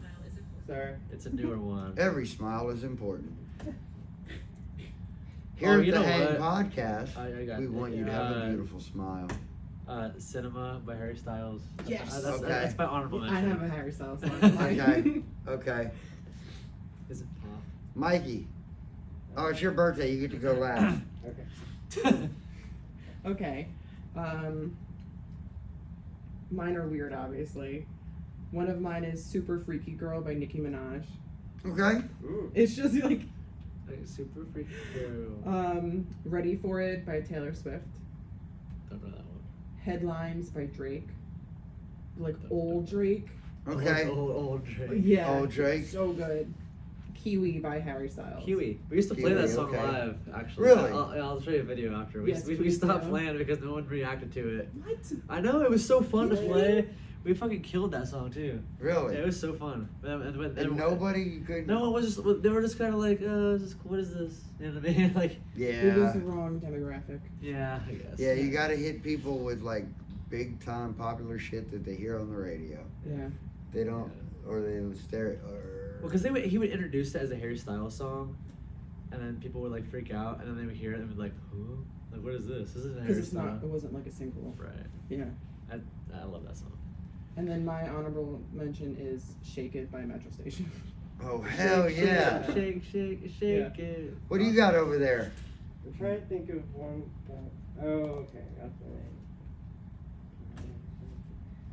Sorry. It's a newer one. Every smile is important. Oh, Here at you the know Hang what? Podcast, I got we it. want you to have a beautiful smile. Cinema by Harry Styles. Yes. That's, Okay. that's my honorable I mention. have a Harry Styles song. Okay, okay. Is it pop? Mikey. Oh, it's your birthday. You get to go last. Okay. Okay. Mine are weird, obviously. One of mine is Super Freaky Girl by Nicki Minaj. Okay. Ooh. It's just like Like, super freaky girl. Ready for It by Taylor Swift. Don't know that one. Headlines by Drake. Like old Drake. Okay. Old Drake. Yeah. Old Drake. So good. Kiwi by Harry Styles. Kiwi. We used to play Kiwi, that song okay. live, actually. Really? I'll show you a video after. Yes, we please stopped do. playing because no one reacted to it. What? I know, it was so fun to Yeah. play. We fucking killed that song, too. Really? Yeah, it was so fun. And nobody could. No one was just. They were just kind of like, what is this? You know what I mean? Like, It was Yeah. the wrong demographic. yeah, I guess. Yeah, you got to hit people with like big time popular shit that they hear on the radio. Yeah. They don't, or they don't stare. Well, because he would introduce it as a Harry Styles song, and then people would like freak out, and then they would hear it and be like, "Who? Like, what is this? This isn't a Because Harry it's not. Styles." It wasn't like a single. Right. Yeah. I love that song. And then my honorable mention is "Shake It" by Metro Station. Oh, hell yeah. Shake, shake, shake it. What do you got over there? I'm trying to think of one. Oh, okay, got the name.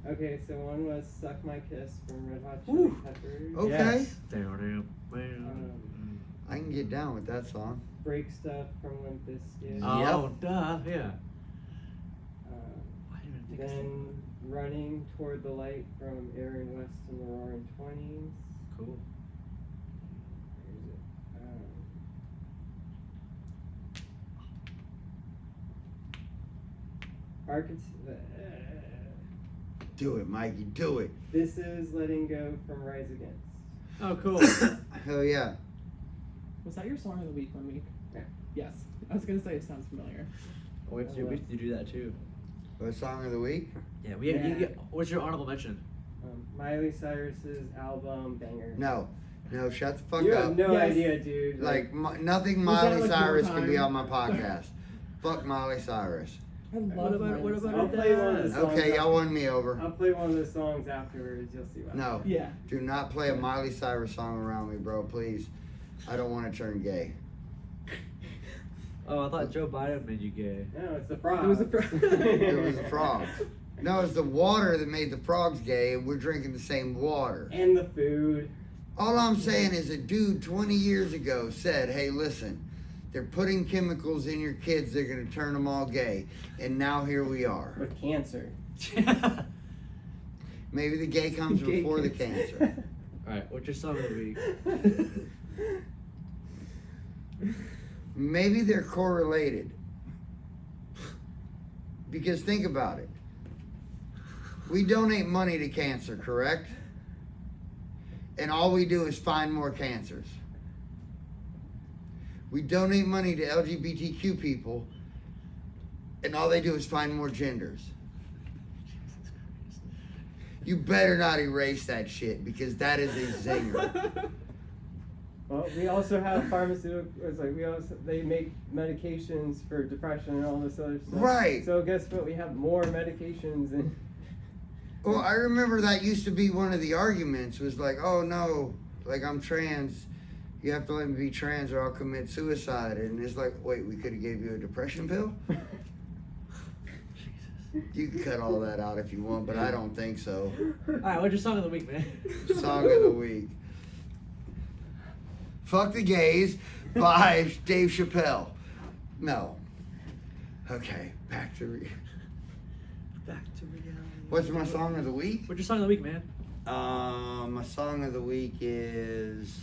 Okay, so one was "Suck My Kiss" from Red Hot Chili Ooh. Peppers. Okay. Yes. I can get down with that song. "Break Stuff" from Limp Bizkit. Oh, duh, yeah. I didn't even think of Then "Running Toward the Light" from Aaron West and the Roaring Twenties. Cool. Where is it? Do it, Mikey. Do it. This is "Letting Go" from Rise Against. Oh, cool. Hell yeah. Was that your song of the week 1 week? Yeah. Yes. I was gonna say it sounds familiar. Oh, we have to do that too. What song of the week? Yeah, we have. Yeah. What's your honorable mention? Miley Cyrus's album "Banger." No. No, shut the fuck You up. have no Yes. idea, dude. Like, nothing Was that, Miley like, Cyrus your can be time? on my podcast. Fuck Miley Cyrus. I love What about I'll play one of the songs. Okay, y'all won me over. I'll play one of the songs afterwards. You'll see what. No. Yeah. Do not play a Miley Cyrus song around me, bro, please. I don't want to turn gay. Oh, I thought Joe Biden made you gay. No, it's the frog. It was the frog. It was the frogs. No, it's the water that made the frogs gay, and we're drinking the same water. And the food. All I'm saying is a dude 20 years ago said, hey, listen, they're putting chemicals in your kids, they're going to turn them all gay. And now here we are. With cancer. Maybe the gay comes Gay before the kids. cancer. Alright, what's your song of the week? Maybe they're correlated. Because think about it. We donate money to cancer, correct? And all we do is find more cancers. We donate money to LGBTQ people, and all they do is find more genders. You better not erase that shit, because that is a zinger. Well, we also have pharmaceuticals. Like they make medications for depression and all this other stuff. Right. So guess what? We have more medications and. Well, I remember that used to be one of the arguments, was like, oh no, like I'm trans, you have to let me be trans or I'll commit suicide. And it's like, wait, we could have gave you a depression pill? You can cut all that out if you want, but I don't think so. Alright, what's your song of the week, man? Song of the week. Fuck the Gays by Dave Chappelle. No. Okay, back to reality. What's my song of the week? What's your song of the week, man? My song of the week is,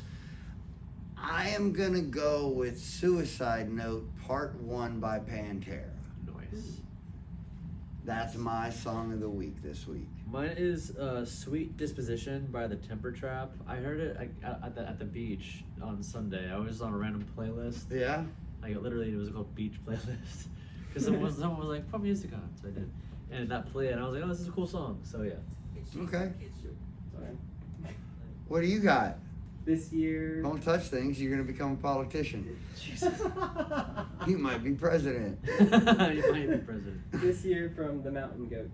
I am gonna go with Suicide Note Part 1 by Pantera. Nice. That's my song of the week this week. Mine is Sweet Disposition by the Temper Trap. I heard it at the beach on Sunday. I was on a random playlist. Yeah? Like literally it was called Beach Playlist. Because someone was like, put music on, so I did. And that played, and I was like, oh, this is a cool song. So yeah. Okay. Sorry. What do you got? This year. Don't touch things, you're gonna become a politician. Jesus. You might be president. You might be president. This year from the Mountain Goats.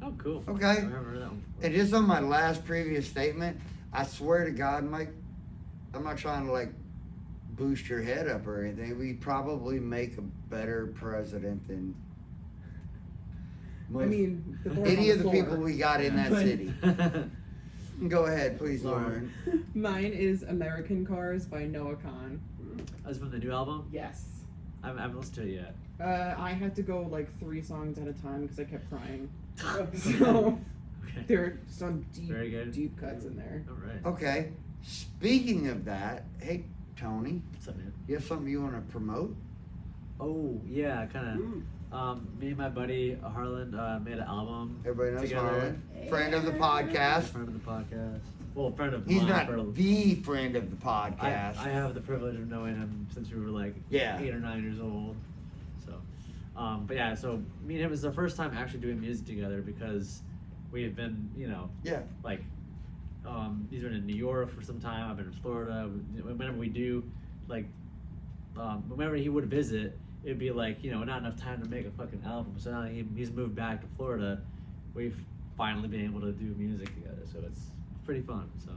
Oh, cool. Okay. I've never heard that one before. And just on my last previous statement, I swear to God, Mike, I'm not trying to like boost your head up or anything. We probably make a better president than I mean, the board any on of the floor. people we got in that But- city. Go ahead, please, Lauren. Mine is American Cars by Noah Kahan. That's from the new album? Yes. I haven't listened to it yet. I had to go like 3 songs at a time because I kept crying. Okay. So there are some Very good. deep cuts in there. Alright. Okay. Speaking of that, hey Tony, What's up, man? you have something you want to promote? Oh, yeah, kind of. Me and my buddy Harlan made an album Everybody knows together. Harlan, friend of the podcast. Friend of the podcast. Well, friend of He's mine. not friend of- the friend of the podcast. I have the privilege of knowing him since we were like Yeah. 8 or 9 years old. So, but yeah, so me and him is the first time actually doing music together because we have been, Yeah. like, he's been in New York for some time. I've been in Florida. Whenever we do, like, whenever he would visit, it'd be like, not enough time to make a fucking album. So now he's moved back to Florida. We've finally been able to do music together. So it's pretty fun. So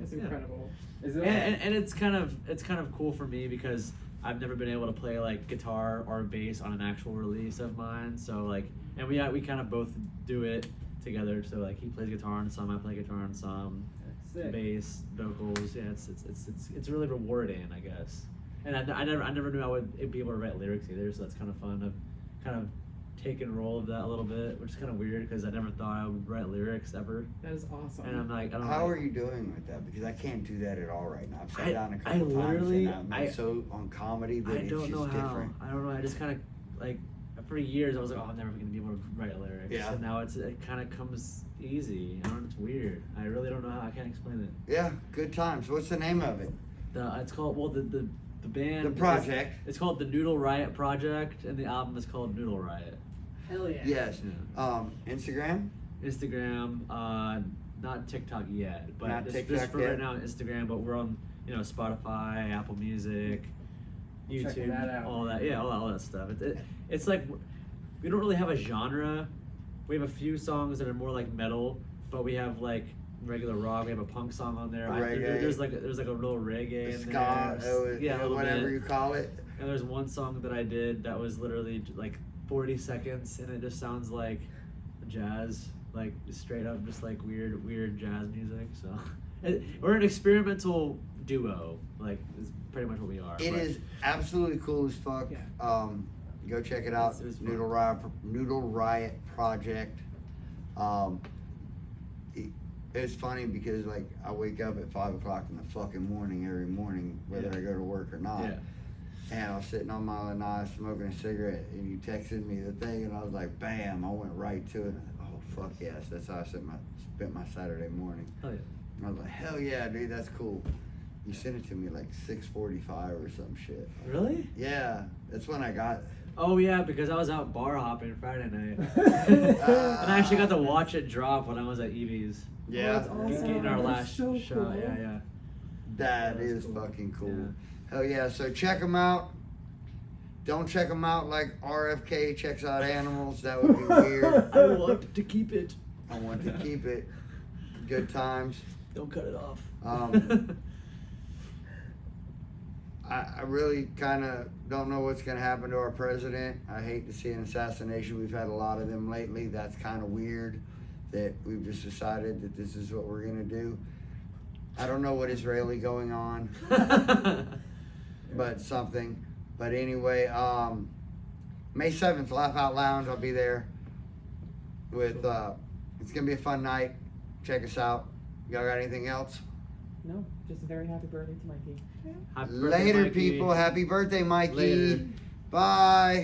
It's Yeah. incredible. Is it? And it's kind of cool for me because I've never been able to play like guitar or bass on an actual release of mine. So like, and we kind of both do it together. So like, he plays guitar on some, I play guitar on some, Sick. bass, vocals. Yeah, it's really rewarding, I guess. And I never knew I would be able to write lyrics either. So that's kind of fun. I've kind of taken role of that a little bit, which is kind of weird because I never thought I would write lyrics ever. That is awesome. And I'm like, I don't know. How are you doing with that? Because I can't do that at all right now. I've sat I- down a I couple times literally- and I'm so on comedy that I it's don't just know how. different. I don't know. I just kind of like for years I was like, oh, I'm never gonna be able to write lyrics. Yeah. And now it kind of comes easy. I don't know. It's weird. I really don't know how. I can't explain it. Yeah, good times. What's the name of it? It's called the band. The project. It's called the Noodle RiOT Project, and the album is called Noodle RiOT. Hell yeah. Yes. Yeah. Instagram? Instagram, not TikTok yet, but Not just TikTok for yet? right now Instagram. But we're on Spotify, Apple Music, Checking YouTube, that out. all that. Yeah, all that stuff. It's like we don't really have a genre. We have a few songs that are more like metal, but we have like regular rock. We have a punk song on there. Reggae. There's like a little reggae in Scotch, there. Yeah, a little whatever bit. you call it. And there's one song that I did that was literally like 40 seconds, and it just sounds like jazz, like straight up, just like weird jazz music. So we're an experimental duo, like is pretty much what we are. It is absolutely cool as fuck. Yeah. Go check it out. It was fun. Noodle Riot Project. It's funny because like I wake up at 5 o'clock in the fucking morning every morning, whether Yeah. I go to work or not. Yeah. And I was sitting on my lanai smoking a cigarette, and you texted me the thing, and I was like, bam! I went right to it. Oh fuck yes, that's how I spent my Saturday morning. Hell yeah. I was like, hell yeah, dude, that's cool. You sent it to me like 6:45 or some shit. Really? Yeah, that's when I got. Oh yeah, because I was out bar hopping Friday night, and I actually got to watch it drop when I was at Evie's. Yeah, that's awesome. Getting our That's last so shot. cool. Yeah. that That's is cool. fucking cool. Yeah. Hell yeah! So check them out. Don't check them out like RFK checks out animals. That would be weird. I want to keep it. I want to keep it. Good times. Don't cut it off. I really kind of don't know what's going to happen to our president. I hate to see an assassination. We've had a lot of them lately. That's kind of weird that we've just decided that this is what we're going to do. I don't know what is really going on, but something. But anyway, May 7th, Laugh Out Lounge. I'll be there with, it's going to be a fun night. Check us out. Y'all got anything else? No, just a very happy birthday to Mikey. Happy birthday, Later, Mikey. people. Happy birthday, Mikey. Later. Bye.